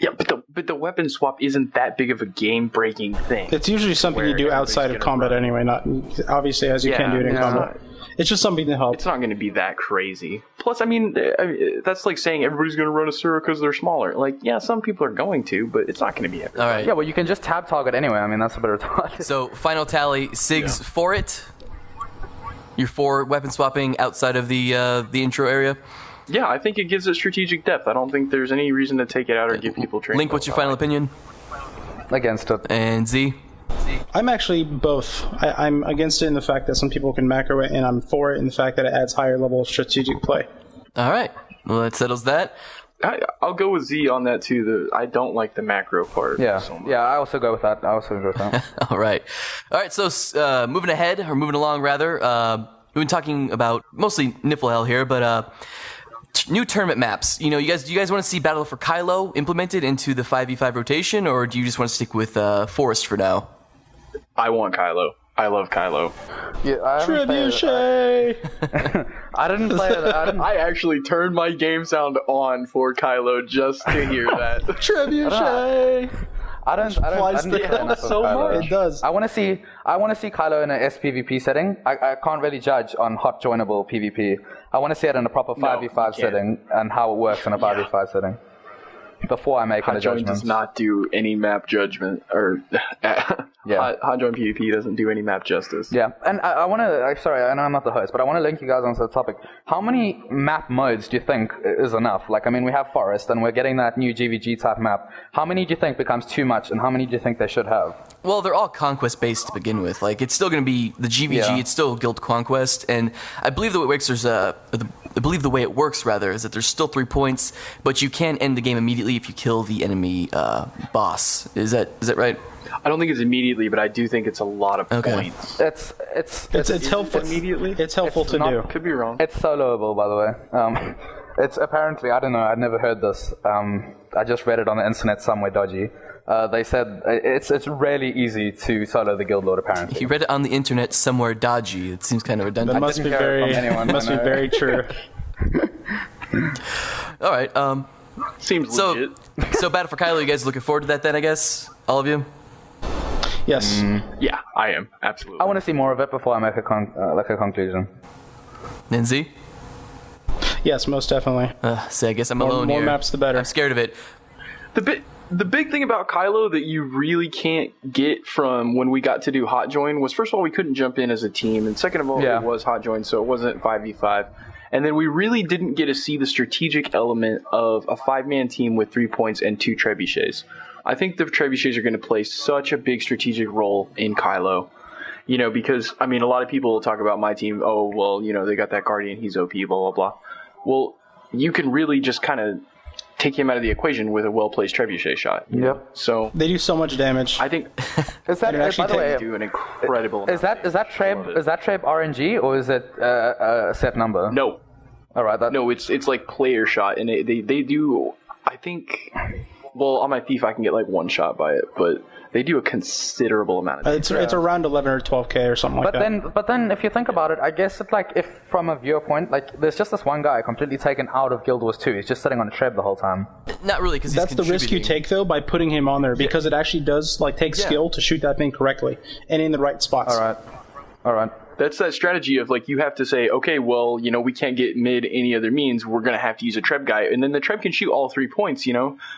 Yeah, but the weapon swap isn't that big of a game-breaking thing. It's usually something you do outside of combat anyway, not obviously as you can do it in combat. It's just something to help. It's not going to be that crazy. Plus, I mean, that's like saying everybody's going to run Asura because they're smaller. Like, yeah, some people are going to, but it's not going to be everybody. All right. Yeah, well, you can just tab target anyway. I mean, that's a bit retarded. So, final tally, Cigs for it? You're for weapon swapping outside of the intro area? Yeah, I think it gives it strategic depth. I don't think there's any reason to take it out or give people training. Link, what's your final opinion? Against it. And Z? I'm actually both. I'm against it in the fact that some people can macro it, and I'm for it in the fact that it adds higher level of strategic play. All right. Well, that settles that. I'll go with Z on that too. I don't like the macro part. Yeah, so much. yeah. I also go with that. All right. So moving along, we've been talking about mostly Niflhel here, but new tournament maps. Do you guys want to see Battle for Kylo implemented into the 5v5 rotation, or do you just want to stick with Forest for now? I want Kylo. I love Kylo. Yeah, I didn't play it. I actually turned my game sound on for Kylo just to hear that. Trebuchet. I don't play enough so of Kylo. much. It does. I want to see Kylo in a SPvP setting. I can't really judge on hot joinable PvP. I want to see it in a proper 5v5 setting and how it works in a 5v5 setting before I make a judgment. Hot does not do any map judgment, or Hot Join PvP doesn't do any map justice. Yeah, and I want to. Sorry, I know I'm not the host, but I want to link you guys onto the topic. How many map modes do you think is enough? Like, I mean, we have Forest, and we're getting that new GVG type map. How many do you think becomes too much, and how many do you think they should have? Well, they're all conquest based to begin with. Like, it's still going to be the GVG. Yeah. It's still Guild Conquest, and I believe the way it works is that there's still 3 points, but you can end the game immediately if you kill the enemy boss. Is that right? I don't think it's immediately, but I do think it's a lot of points. It's helpful immediately. It's helpful to do. Could be wrong. It's soloable, by the way. It's apparently, I don't know, I'd never heard this. I just read it on the internet somewhere dodgy. They said it's really easy to solo the Guild Lord, apparently. He read it on the internet somewhere dodgy. It seems kind of redundant. That must be very true. All right. Seems legit. So Battle for Kylo, you guys looking forward to that then, I guess? All of you? Yes. Yeah, I am. Absolutely. I want to see more of it before I make a conclusion. And Z? Yes, most definitely. I guess I'm alone here. More maps, the better. I'm scared of it. The big thing about Kylo that you really can't get from when we got to do Hot Join was, first of all, we couldn't jump in as a team, and second of all, it was Hot Join, so it wasn't 5v5. And then we really didn't get to see the strategic element of a 5-man team with 3 points and 2 trebuchets. I think the trebuchets are going to play such a big strategic role in Kylo. Because, I mean, a lot of people will talk about my team, oh, well, they got that Guardian, he's OP, blah, blah, blah. Well, you can really just kind of take him out of the equation with a well-placed trebuchet shot. Yep. So they do so much damage. I think is that actually by the way, do an incredible is that Treb RNG or is it a set number? No. All right. No, it's like player shot, and they do. I think. Well, on my Thief, I can get like 1 shot by it, but they do a considerable amount of damage. It's around 11 or 12k or something like that. But then, if you think about it, I guess it's like, if from a viewer point, like, there's just this one guy completely taken out of Guild Wars 2. He's just sitting on a Treb the whole time. Not really, because that's the risk you take though by putting him on there, because it actually does take skill to shoot that thing correctly and in the right spots. All right. That's that strategy of, like, you have to say, okay, well, we can't get mid any other means. We're going to have to use a Treb guy. And then the Treb can shoot all 3 points,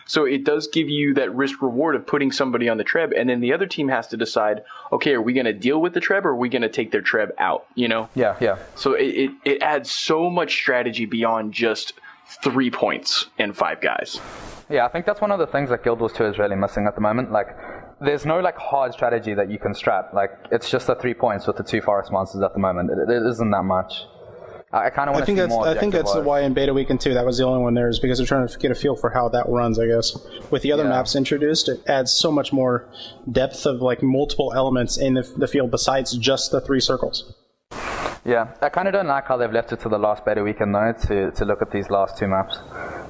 So it does give you that risk reward of putting somebody on the Treb. And then the other team has to decide, okay, are we going to deal with the Treb or are we going to take their Treb out, Yeah. So it adds so much strategy beyond just 3 points and 5 guys. Yeah, I think that's one of the things that Guild Wars 2 is really missing at the moment. Like, there's no hard strategy that you can strat. Like, it's just the 3 points with the 2 forest monsters at the moment. It isn't that much. I kind of want to see more. I think that's why in Beta Weekend 2 that was the only one there, is because they're trying to get a feel for how that runs, I guess. With the other maps introduced, it adds so much more depth of like multiple elements in the field besides just the 3 circles. Yeah, I kind of don't like how they've left it to the last Beta Weekend though to look at these last 2 maps.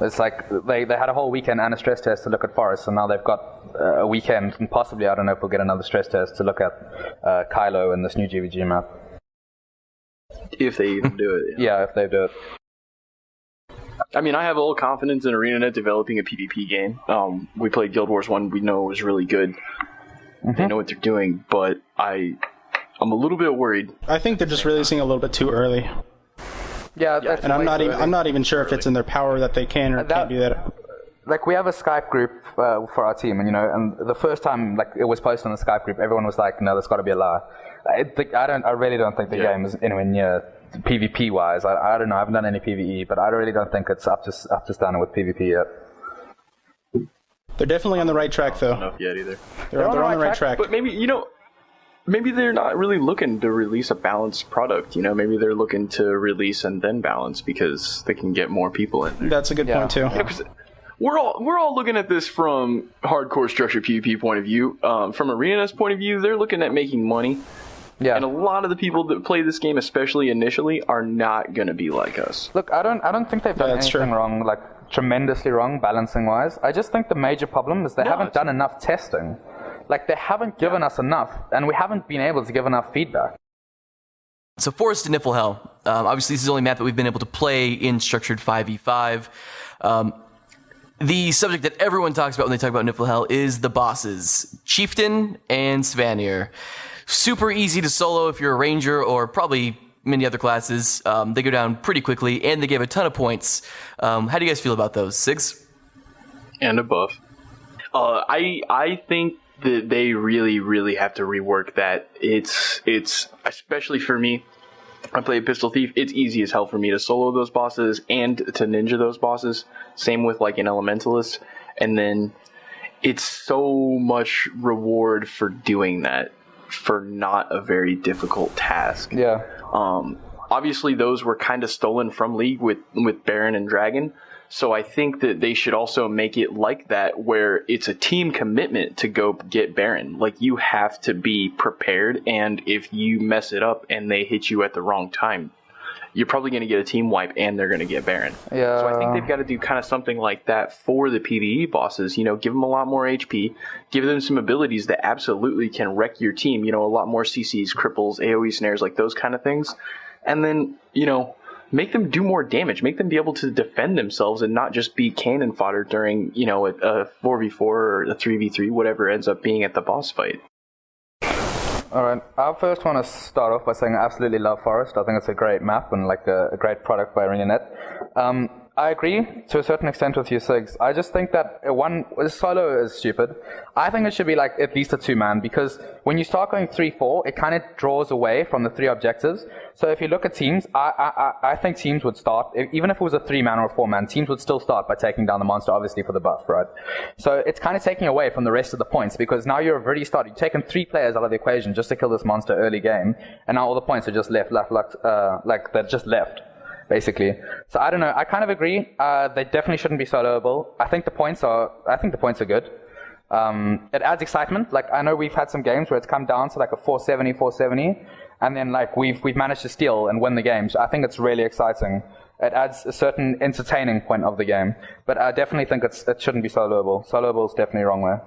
It's like they had a whole weekend and a stress test to look at Forest, and now they've got a weekend, and possibly, I don't know if we'll get another stress test to look at Kylo and this new GVG map. If they even do it. Yeah, if they do it. I mean, I have all confidence in ArenaNet developing a PvP game. We played Guild Wars 1. We know it was really good. They know what they're doing, but I'm a little bit worried. I think they're just releasing a little bit too early. Yeah, and I'm not even sure if it's in their power that they can or can't do that. Like, we have a Skype group for our team, and and the first time like it was posted on the Skype group, everyone was like, "No, that's got to be a lie." I really don't think the game is anywhere near PvP wise. I don't know. I haven't done any PvE, but I really don't think it's up to standing with PvP yet. They're definitely on the right track, though. Not yet either. They're on the right track. But maybe they're not really looking to release a balanced product. Maybe they're looking to release and then balance because they can get more people in there. That's a good point too. We're all looking at this from hardcore structured PvP point of view. From ArenaNet's point of view, they're looking at making money. Yeah. And a lot of the people that play this game, especially initially, are not going to be like us. Look, I don't think they've done anything wrong, like tremendously wrong, balancing wise. I just think the major problem is they haven't done enough testing. Like, they haven't given us enough, and we haven't been able to give enough feedback. So Forest to Niflhel. Obviously, this is the only map that we've been able to play in structured 5v5. The subject that everyone talks about when they talk about Niflhel is the bosses, Chieftain and Svanir. Super easy to solo if you're a ranger or probably many other classes. They go down pretty quickly, and they give a ton of points. How do you guys feel about those? Cigs? And above. I think that they really, really have to rework that. It's especially for me. I play Pistol Thief. It's easy as hell for me to solo those bosses and to ninja those bosses. Same with like an Elementalist. And then it's so much reward for doing that for not a very difficult task. Yeah. Obviously those were kind of stolen from League with Baron and Dragon. So I think that they should also make it like that, where it's a team commitment to go get Baron. Like, you have to be prepared, and if you mess it up and they hit you at the wrong time, you're probably going to get a team wipe and they're going to get Baron. Yeah. So I think they've got to do kind of something like that for the PvE bosses. Give them a lot more HP, give them some abilities that absolutely can wreck your team. A lot more CCs, cripples, AoE snares, like those kind of things. And then, make them do more damage. Make them be able to defend themselves and not just be cannon fodder during, a 4v4 or a 3v3, whatever ends up being at the boss fight. All right. I first want to start off by saying I absolutely love Forest. I think it's a great map and like a great product by ArenaNet. I agree to a certain extent with you, Cigs. I just think that solo is stupid. I think it should be like at least a 2-man, because when you start going 3-4, it kind of draws away from the 3 objectives. So if you look at teams, I think teams would start, even if it was a 3-man or a 4-man, teams would still start by taking down the monster, obviously for the buff, right? So it's kind of taking away from the rest of the points, because now you've already started. You've taken 3 players out of the equation just to kill this monster early game, and now all the points are just left, like they're just left, basically. So I don't know. I kind of agree. They definitely shouldn't be soloable. I think the points are good. It adds excitement. Like, I know we've had some games where it's come down to like a 470, and then like we've managed to steal and win the game. So I think it's really exciting. It adds a certain entertaining point of the game. But I definitely think it shouldn't be soloable. Soloable is definitely wrong way.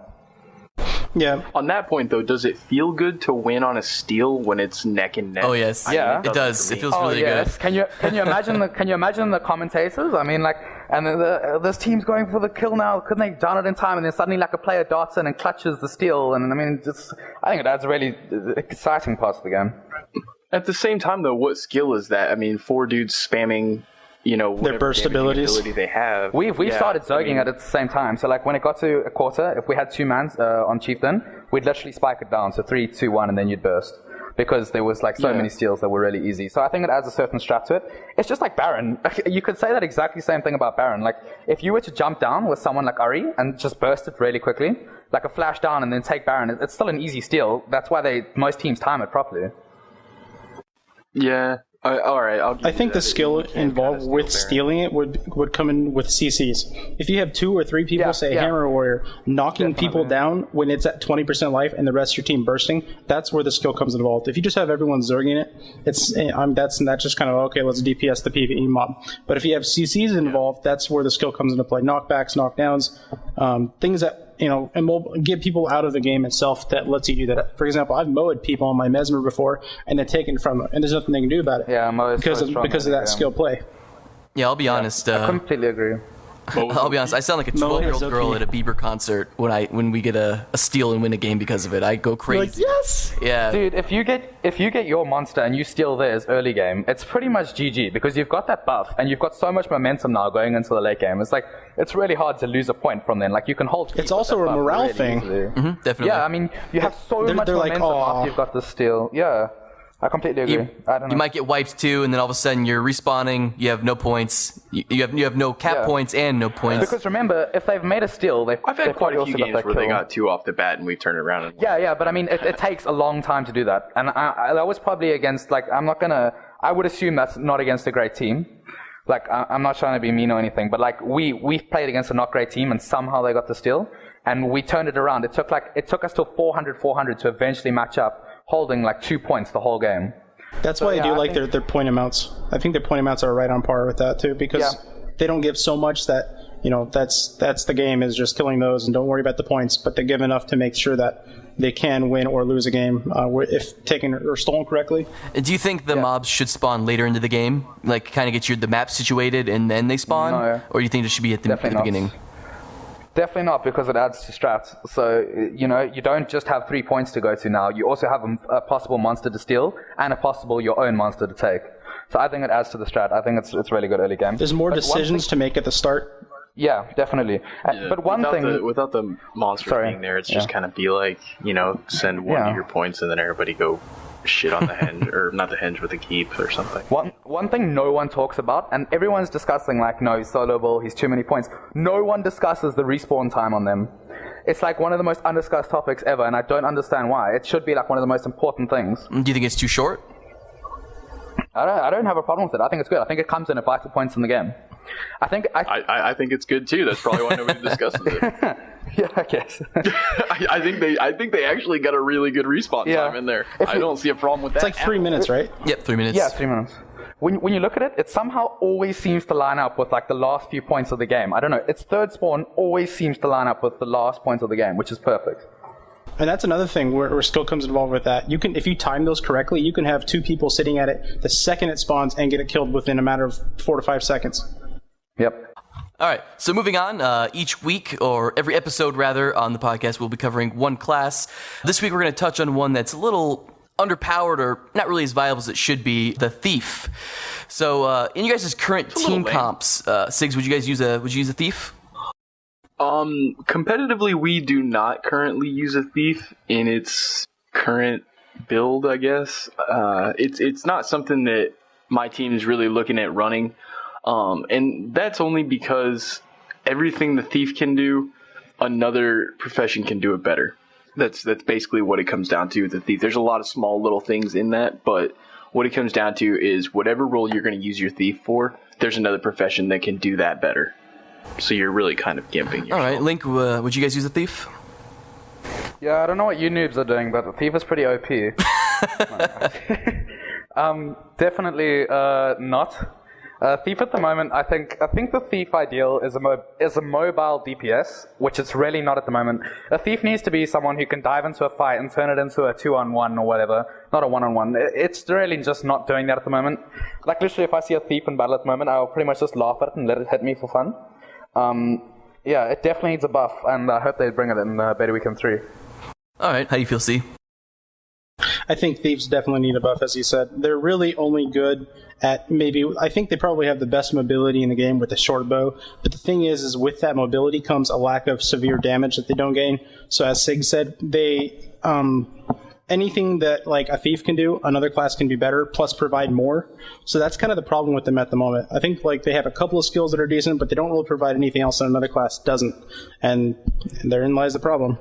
Yeah. On that point, though, does it feel good to win on a steal when it's neck and neck? Oh yes, yeah, it does. It feels really good. Can you imagine the commentators? I mean, like, and this team's going for the kill now. Couldn't they done it in time? And then suddenly, like, a player darts in and clutches the steal. And I mean, I think it adds a really exciting part of the game. At the same time, though, what skill is that? I mean, 4 dudes spamming, their burst abilities they have. We've started zogging at the same time. So like when it got to a quarter, if we had 2 mans on Chieftain, we'd literally spike it down. So 3, 2, 1, and then you'd burst. Because there was like so many steals that were really easy. So I think it adds a certain strap to it. It's just like Baron. You could say that exactly same thing about Baron. Like, if you were to jump down with someone like Uri and just burst it really quickly, like a flash down and then take Baron, it's still an easy steal. That's why most teams time it properly. Yeah. All right, I'll give I you think that. the skill involved with stealing it would come in with CCs. If you have 2 or 3 people, Hammer Warrior, knocking people down when it's at 20% life and the rest of your team bursting, that's where the skill comes involved. If you just have everyone zerging it, that's just kind of, okay, let's DPS the PvE mob. But if you have CCs involved, that's where the skill comes into play. Knockbacks, knockdowns, things that, and get people out of the game itself that lets you do that. For example, I've mowed people on my Mesmer before and then taken from them, and there's nothing they can do about it. Yeah, because of that skill play. Yeah, I'll be honest. I completely agree. I'll be honest. I sound like a 12-year-old girl at a Bieber concert when we get a steal and win a game because of it. I go crazy. You're like, yes! Yeah. Dude, if you get your monster and you steal theirs early game, it's pretty much GG because you've got that buff and you've got so much momentum now going into the late game. It's really hard to lose a point from then. Like, you can hold. It's also a morale really thing. Mm-hmm, definitely. Yeah, I mean, you have so much momentum after you've got the steal. Yeah. I completely agree. I don't know. You might get wiped too, and then all of a sudden you're respawning. You have no points. You have no cap points and no points. Because remember, if they've made a steal, I've had quite a few games where they got 2 off the bat and we turn it around. And yeah, but I mean, it takes a long time to do that, and that was probably against I would assume that's not against a great team. Like, I'm not trying to be mean or anything, but like we've played against a not great team, and somehow they got the steal, and we turned it around. It took us till 400 to eventually match up, holding like 2 points the whole game. That's why I do like their point amounts. I think their point amounts are right on par with that too, because they don't give so much that, that's the game is just killing those and don't worry about the points, but they give enough to make sure that they can win or lose a game if taken or stolen correctly. Do you think the mobs should spawn later into the game, like kind of get the map situated and then they spawn, or do you think it should be at the beginning? Definitely not, because it adds to strats. So, you don't just have 3 points to go to now. You also have a possible monster to steal and a possible your own monster to take. So I think it adds to the strat. I think it's really good early game. There's more decisions to make at the start. Yeah, definitely. But without the monster being there, it's just kind of be like, send one of your points and then everybody go shit on the henge, or not the henge, but the keep or something. One thing no one talks about, and everyone's discussing like, no, he's soloable, he's too many points. No one discusses the respawn time on them. It's like one of the most undiscussed topics ever, and I don't understand why. It should be like one of the most important things. Do you think it's too short? I don't have a problem with it. I think it's good. I think it comes in at vital points in the game. I think it's good too. That's probably why nobody discusses it. Yeah, I guess. I think they actually got a really good respawn time in there. I don't see a problem with that. It's like 3 minutes, right? Yep, 3 minutes. Yeah, 3 minutes. When you look at it, it somehow always seems to line up with like the last few points of the game. I don't know. Its third spawn always seems to line up with the last points of the game, which is perfect. And that's another thing where skill comes involved with that. You can, if you time those correctly, you can have 2 people sitting at it the second it spawns and get it killed within a matter of 4 to 5 seconds. Yep. All right, so moving on, each week, or every episode rather, on the podcast, we'll be covering one class. This week we're going to touch on one that's a little underpowered or not really as viable as it should be, the Thief. So in you guys' current team comps, Cigs, would you use a Thief? Competitively, we do not currently use a Thief in its current build, I guess. It's not something that my team is really looking at running. And that's only because everything the Thief can do, another profession can do it better. That's basically what it comes down to, the Thief. There's a lot of small little things in that, but what it comes down to is whatever role you're going to use your Thief for, there's another profession that can do that better. So you're really kind of gimping yourself. All right, Link, would you guys use a Thief? Yeah, I don't know what you noobs are doing, but the Thief is pretty OP. Definitely not. Thief at the moment, I think the Thief ideal is a mobile DPS, which it's really not at the moment. A Thief needs to be someone who can dive into a fight and turn it into a 2-on-1 or whatever, not a 1-on-1. It's really just not doing that at the moment. Like, literally, if I see a Thief in battle at the moment, I'll pretty much just laugh at it and let it hit me for fun. Yeah, it definitely needs a buff, and I hope they bring it in Beta Weekend 3. All right, how do you feel, C? I think Thieves definitely need a buff, as you said. They're really only good at I think they probably have the best mobility in the game with the short bow. But the thing is with that mobility comes a lack of severe damage that they don't gain. So as Sig said, they anything that like a Thief can do, another class can do better, plus provide more. So that's kind of the problem with them at the moment. I think like they have a couple of skills that are decent, but they don't really provide anything else that another class doesn't. And therein lies the problem.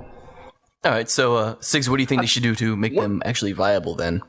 All right, so Cigs, what do you think they should do to make them actually viable then?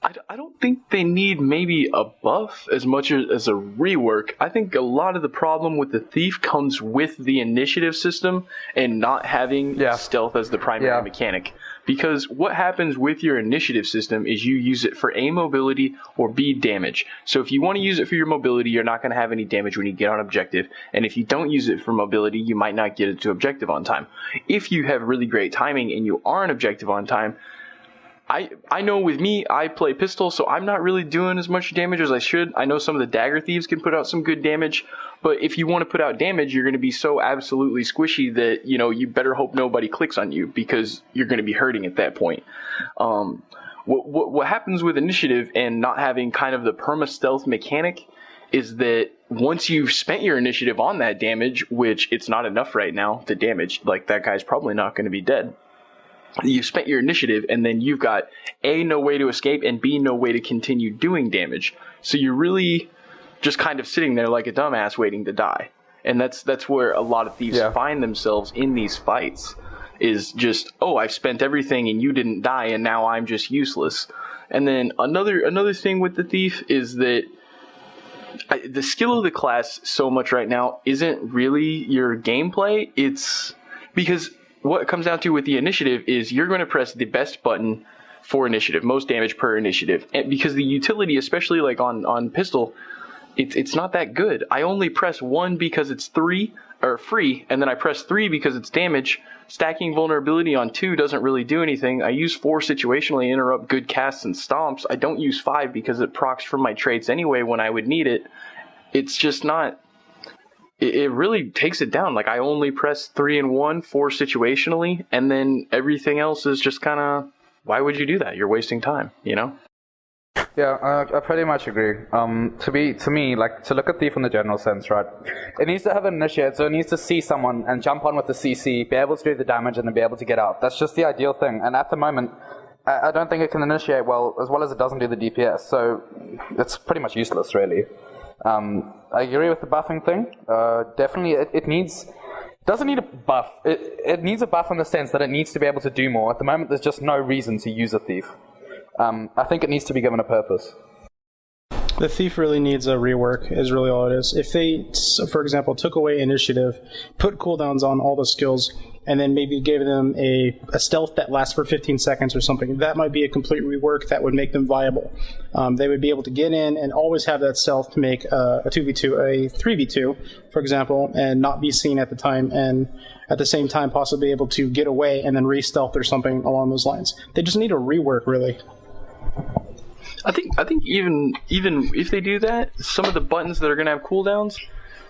I don't think they need maybe a buff as much as a rework. I think a lot of the problem with the Thief comes with the initiative system and not having stealth as the primary mechanic. Because what happens with your initiative system is you use it for A, mobility, or B, damage. So if you want to use it for your mobility, you're not going to have any damage when you get on objective. And if you don't use it for mobility, you might not get it to objective on time. If you have really great timing and you are on objective on time, I know with me, I play pistol, so I'm not really doing as much damage as I should. I know some of the dagger thieves can put out some good damage, but if you want to put out damage, you're going to be so absolutely squishy that, you better hope nobody clicks on you because you're going to be hurting at that point. What happens with initiative and not having kind of the perma-stealth mechanic is that once you've spent your initiative on that damage, which it's not enough right now to damage, like that guy's probably not going to be dead. You've spent your initiative, and then you've got A, no way to escape, and B, no way to continue doing damage. So you're really just kind of sitting there like a dumbass waiting to die. And that's where a lot of thieves find themselves in these fights, is just, I've spent everything and you didn't die, and now I'm just useless. And then another thing with the Thief is that the skill of the class so much right now isn't really your gameplay. It's because what it comes down to with the initiative is you're going to press the best button for initiative, most damage per initiative. And because the utility, especially like on pistol, it's not that good. I only press 1 because it's free, and then I press 3 because it's damage. Stacking vulnerability on 2 doesn't really do anything. I use 4 situationally, interrupt good casts and stomps. I don't use 5 because it procs from my traits anyway when I would need it. It's just not... It really takes it down. Like, I only press 3 and 1, 4 situationally, and then everything else is just kind of, why would you do that? You're wasting time, Yeah, I pretty much agree. To me, like, to look at Thief in the general sense, right? It needs to have an initiate, so it needs to see someone and jump on with the CC, be able to do the damage, and then be able to get out. That's just the ideal thing. And at the moment, I don't think it can initiate well as it doesn't do the DPS. So it's pretty much useless, really. I agree with the buffing thing. Definitely, it doesn't need a buff. It needs a buff in the sense that it needs to be able to do more. At the moment, there's just no reason to use a Thief. I think it needs to be given a purpose. The Thief really needs a rework, is really all it is. If they, for example, took away initiative, put cooldowns on all the skills, and then maybe gave them a stealth that lasts for 15 seconds or something, that might be a complete rework that would make them viable. They would be able to get in and always have that stealth to make a 2v2, a 3v2, for example, and not be seen at the time, and at the same time possibly able to get away and then re-stealth or something along those lines. They just need a rework, really. I think even if they do that, some of the buttons that are going to have cooldowns,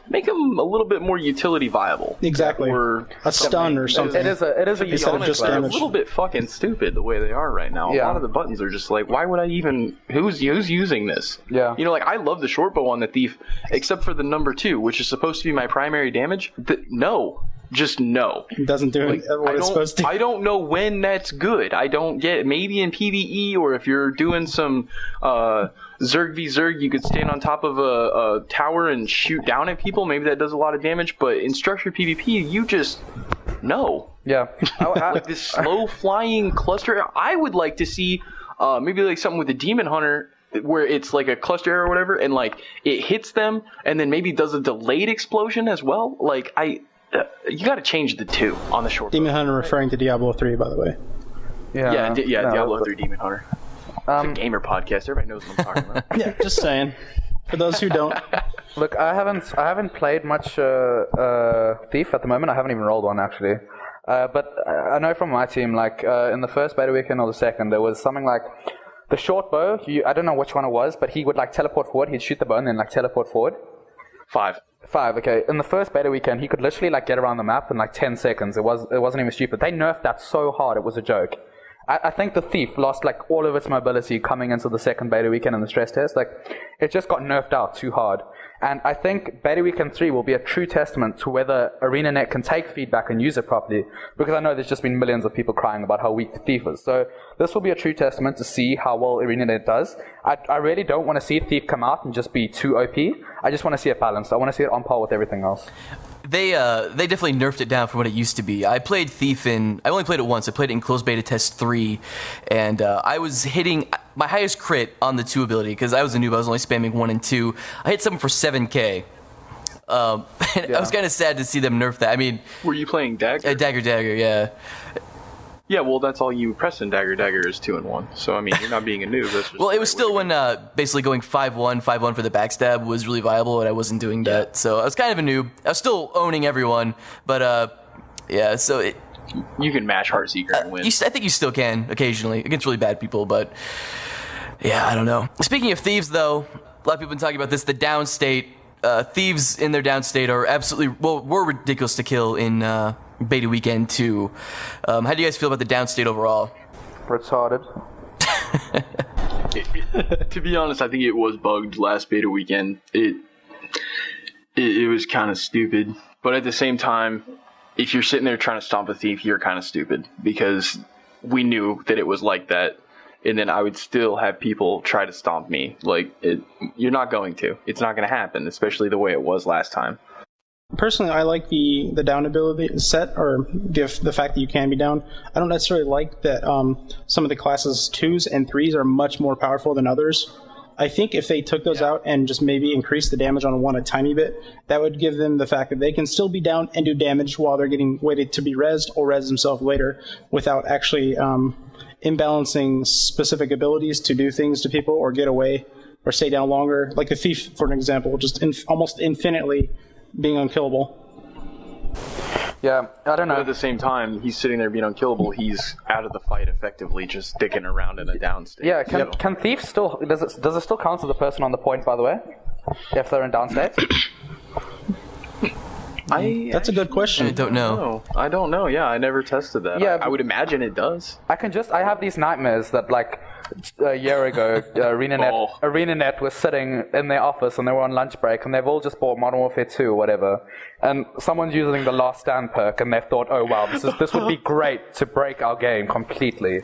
make them a little bit more utility viable. Exactly. Or a stun or something. It is a instead of just they're damage. a little bit fucking stupid the way they are right now. Yeah. A lot of the buttons are just like, why would I even... Who's using this? Yeah. Like, I love the short bow on the Thief, except for the number 2, which is supposed to be my primary damage. No. Just no. It doesn't do what it's supposed to. I don't know when that's good. I don't get it. Maybe in PvE, or if you're doing some Zerg v Zerg, you could stand on top of a tower and shoot down at people. Maybe that does a lot of damage. But in structured PvP, you just... No. Yeah. Like this slow flying cluster. I would like to see maybe like something with the Demon Hunter, where it's like a cluster arrow or whatever, and like it hits them, and then maybe does a delayed explosion as well. Like, you got to change the 2 on the short. Demon Hunter referring to Diablo 3, by the way. Yeah, Diablo 3 Demon Hunter. It's a gamer podcast. Everybody knows what I'm talking about. Yeah, just saying. For those who don't. Look, I haven't played much Thief at the moment. I haven't even rolled one, actually. But I know from my team, like in the first beta weekend or the second, there was something like the short bow. I don't know which one it was, but he would like teleport forward. He'd shoot the bow and then like teleport forward. 5, okay. In the first beta weekend, he could literally like get around the map in like 10 seconds. It wasn't even stupid. They nerfed that so hard, it was a joke. I think the Thief lost like all of its mobility coming into the second beta weekend in the stress test. Like, it just got nerfed out too hard. And I think beta weekend 3 will be a true testament to whether ArenaNet can take feedback and use it properly. Because I know there's just been millions of people crying about how weak the Thief is. So this will be a true testament to see how well ArenaNet does. I really don't want to see Thief come out and just be too OP. I just want to see it balanced. I want to see it on par with everything else. They definitely nerfed it down from what it used to be. I played Thief I only played it once. I played it in closed beta test 3, and I was hitting my highest crit on the 2 ability because I was a noob. I was only spamming 1 and 2. I hit something for 7k. I was kind of sad to see them nerf that. I mean, were you playing Dagger? Dagger, yeah. Yeah, well, that's all you press in Dagger. Dagger is 2 and 1. So, I mean, you're not being a noob. That's just well, it was still when basically going 5-1 for the backstab was really viable, and I wasn't doing that. So I was kind of a noob. I was still owning everyone, but yeah. So you can mash Heartseeker and win. I think you still can occasionally against really bad people, but yeah, I don't know. Speaking of thieves, though, a lot of people have been talking about this. The down state thieves in their down state are were ridiculous to kill in beta weekend 2. How do you guys feel about the downstate overall? Retarded. To be honest, I think it was bugged last beta weekend. It was kind of stupid, but at the same time, if you're sitting there trying to stomp a thief, you're kind of stupid because we knew that it was like that, and then I would still have people try to stomp me. You're not going to. It's not going to happen, especially the way it was last time. Personally, I like the down ability set, or the fact that you can be down. I don't necessarily like that some of the classes 2s and 3s are much more powerful than others. I think if they took those out and just maybe increased the damage on one a tiny bit, that would give them the fact that they can still be down and do damage while they're getting waited to be rezzed or res themselves later without actually imbalancing specific abilities to do things to people or get away or stay down longer. Like a thief, for an example, just almost infinitely being unkillable. Yeah, I don't know. But at the same time, he's sitting there being unkillable. He's out of the fight effectively, just sticking around in a down state. Yeah, can Thief still... Does it still count as the person on the point, by the way? If they're in down state? That's a good question. I don't know. I don't know. Yeah, I never tested that. Yeah, I would imagine it does. I have these nightmares that, like, a year ago, ArenaNet was sitting in their office and they were on lunch break and they've all just bought Modern Warfare 2 or whatever, and someone's using the Last Stand perk and they've thought, oh wow, this would be great to break our game completely.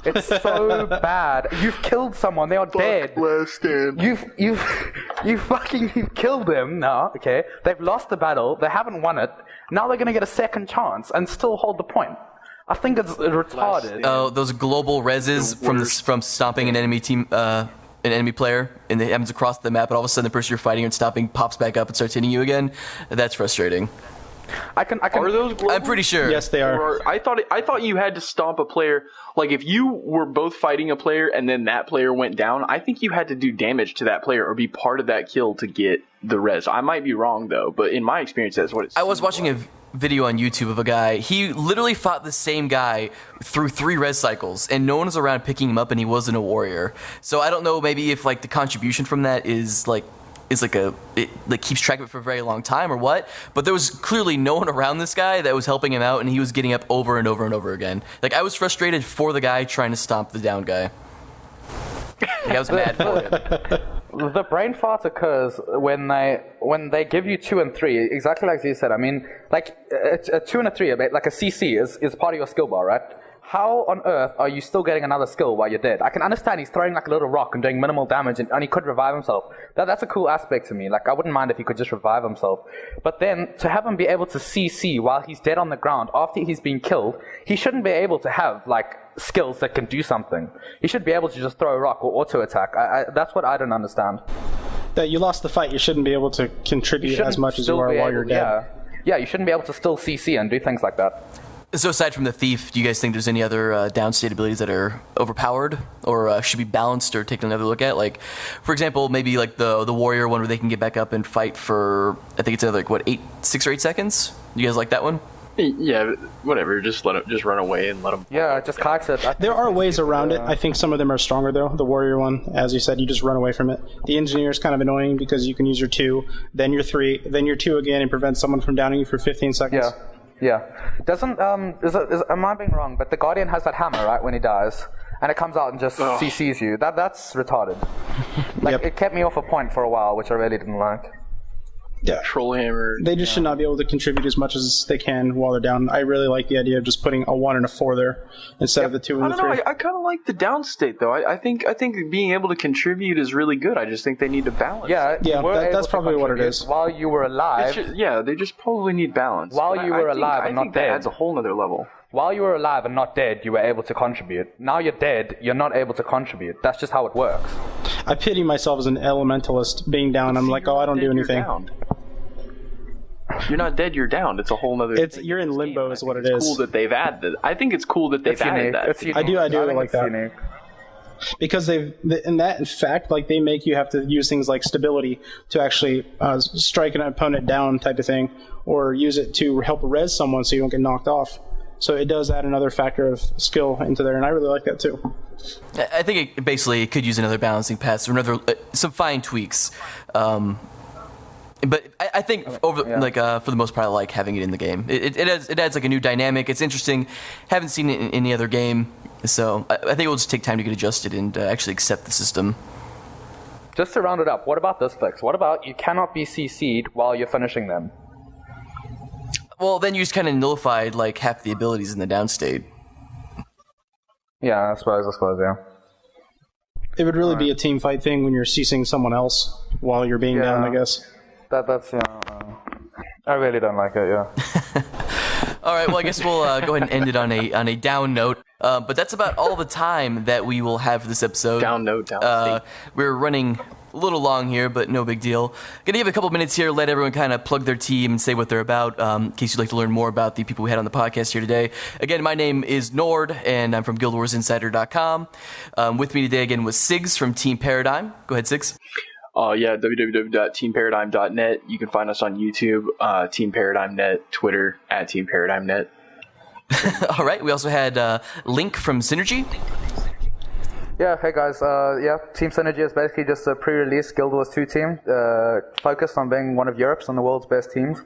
It's so bad. You've killed someone, they are dead. Last Stand. You've killed them now, okay? They've lost the battle, they haven't won it, now they're gonna get a second chance and still hold the point. I think it's retarded. Oh, those global reses from stomping an enemy team, an enemy player, and it happens across the map, and all of a sudden the person you're fighting and stopping pops back up and starts hitting you again. That's frustrating. Are those global? I'm pretty sure. Yes, they are. I thought you had to stomp a player. Like, if you were both fighting a player and then that player went down, I think you had to do damage to that player or be part of that kill to get the res. I might be wrong, though, but in my experience, that's what it seems. I was watching a video on YouTube of a guy. He literally fought the same guy through 3 res cycles, and no one was around picking him up, and he wasn't a warrior. So I don't know, maybe if like the contribution from that is keeps track of it for a very long time or what, but there was clearly no one around this guy that was helping him out, and he was getting up over and over and over again. Like, I was frustrated for the guy trying to stomp the down guy. Like, I was mad for him. The brain fart occurs when they give you 2 and 3, exactly like you said. I mean, like a 2 and a 3, like a CC is part of your skill bar, right? How on earth are you still getting another skill while you're dead? I can understand he's throwing like a little rock and doing minimal damage, and he could revive himself. That's a cool aspect to me. Like, I wouldn't mind if he could just revive himself. But then, to have him be able to CC while he's dead on the ground after he's been killed, he shouldn't be able to have, like, skills that can do something. He should be able to just throw a rock or auto-attack. That's what I don't understand. That you lost the fight, you shouldn't be able to contribute as much as you are while you're dead. Yeah, you shouldn't be able to still CC and do things like that. So aside from the Thief, do you guys think there's any other downstate abilities that are overpowered or should be balanced or taken another look at? Like, for example, maybe like the Warrior one where they can get back up and fight for, I think it's another, like, 6 or 8 seconds? You guys like that one? Yeah, whatever. Just run away and let them. Yeah, just kite it. There are ways around it. I think some of them are stronger, though. The Warrior one, as you said, you just run away from it. The Engineer is kind of annoying because you can use your 2, then your 3, then your 2 again and prevent someone from downing you for 15 seconds. Yeah. Doesn't am I being wrong? But the Guardian has that hammer, right, when he dies, and it comes out and just CCs you. That's retarded. Like, It kept me off a point for a while, which I really didn't like. Trollhammer. They just should not be able to contribute as much as they can while they're down. I really like the idea of just putting a 1 and a 4 there instead of the 2 and the 3. I kind of like the down state though. I think being able to contribute is really good. I just think they need to balance. Yeah, that's probably what it is. While you were alive. They just probably need balance. While you were alive and not dead. That adds a whole nother level. While you were alive and not dead, you were able to contribute. Now you're dead, you're not able to contribute. That's just how it works. I pity myself as an elementalist being down. I'm like, I don't do anything. You're not dead, you're down. It's a whole nother thing. You're in limbo is what it is. It's cool that they've added. I think it's cool that they've added that. I do like that. Unique. Because in fact, like, they make you have to use things like stability to actually strike an opponent down type of thing, or use it to help res someone so you don't get knocked off. So it does add another factor of skill into there, and I really like that too. I think it could use another balancing pass or some fine tweaks. But I think for the most part, I like having it in the game. It adds like a new dynamic. It's interesting. Haven't seen it in any other game, so I think it will just take time to get adjusted and actually accept the system. Just to round it up, what about this fix? What about you cannot be CC'd while you're finishing them? Well, then you just kind of nullified like half the abilities in the down state. Yeah, I suppose, yeah. It would really be a team fight thing when you're CCing someone else while you're being down, I guess. That's I really don't like it, yeah. All right, well, I guess we'll go ahead and end it on a down note. But that's about all the time that we will have for this episode. Down note. We're running a little long here, but no big deal. Gonna give a couple minutes here, let everyone kind of plug their team and say what they're about, in case you'd like to learn more about the people we had on the podcast here today. Again, my name is Nord, and I'm from GuildWarsInsider.com. With me today again was Cigs from Team Paradigm. Go ahead, Cigs. www.teamparadigm.net. You can find us on YouTube, Team Paradigm Net, Twitter, @Team Paradigm Net. All right, we also had Link from Synergy. Yeah, hey guys, Team Synergy is basically just a pre-release Guild Wars 2 team, focused on being one of Europe's and the world's best teams.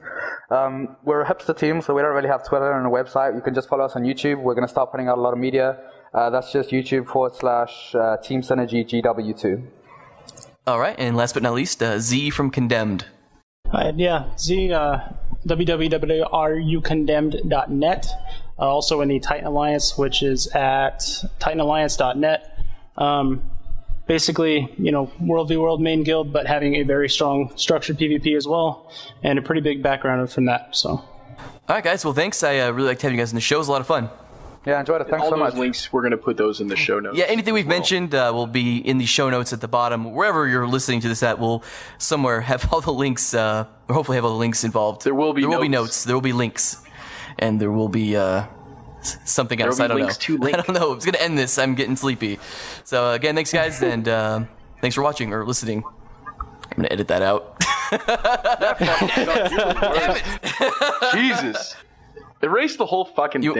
We're a hipster team, so we don't really have Twitter and a website. You can just follow us on YouTube. We're going to start putting out a lot of media. That's just YouTube/Team Synergy GW2. All right, and last but not least, Z from Condemned. Z, www.rucondemned.net. Also in the Titan Alliance, which is at titanalliance.net. Basically, World v World main guild, but having a very strong structured PvP as well, and a pretty big background from that. So, all right, guys. Well, thanks. I really liked having you guys in the show. It was a lot of fun. Yeah, I enjoyed it. Thanks so much. All those links, we're going to put those in the show notes. Yeah, anything we've mentioned will be in the show notes at the bottom. Wherever you're listening to this at, we'll somewhere have all the links, or hopefully have all the links involved. There will be notes. There will be links. And there will be something else. I don't know. I don't know. I'm going to end this. I'm getting sleepy. So, again, thanks, guys, and thanks for watching or listening. I'm going to edit that out. Damn it. Jesus. Erase the whole fucking thing.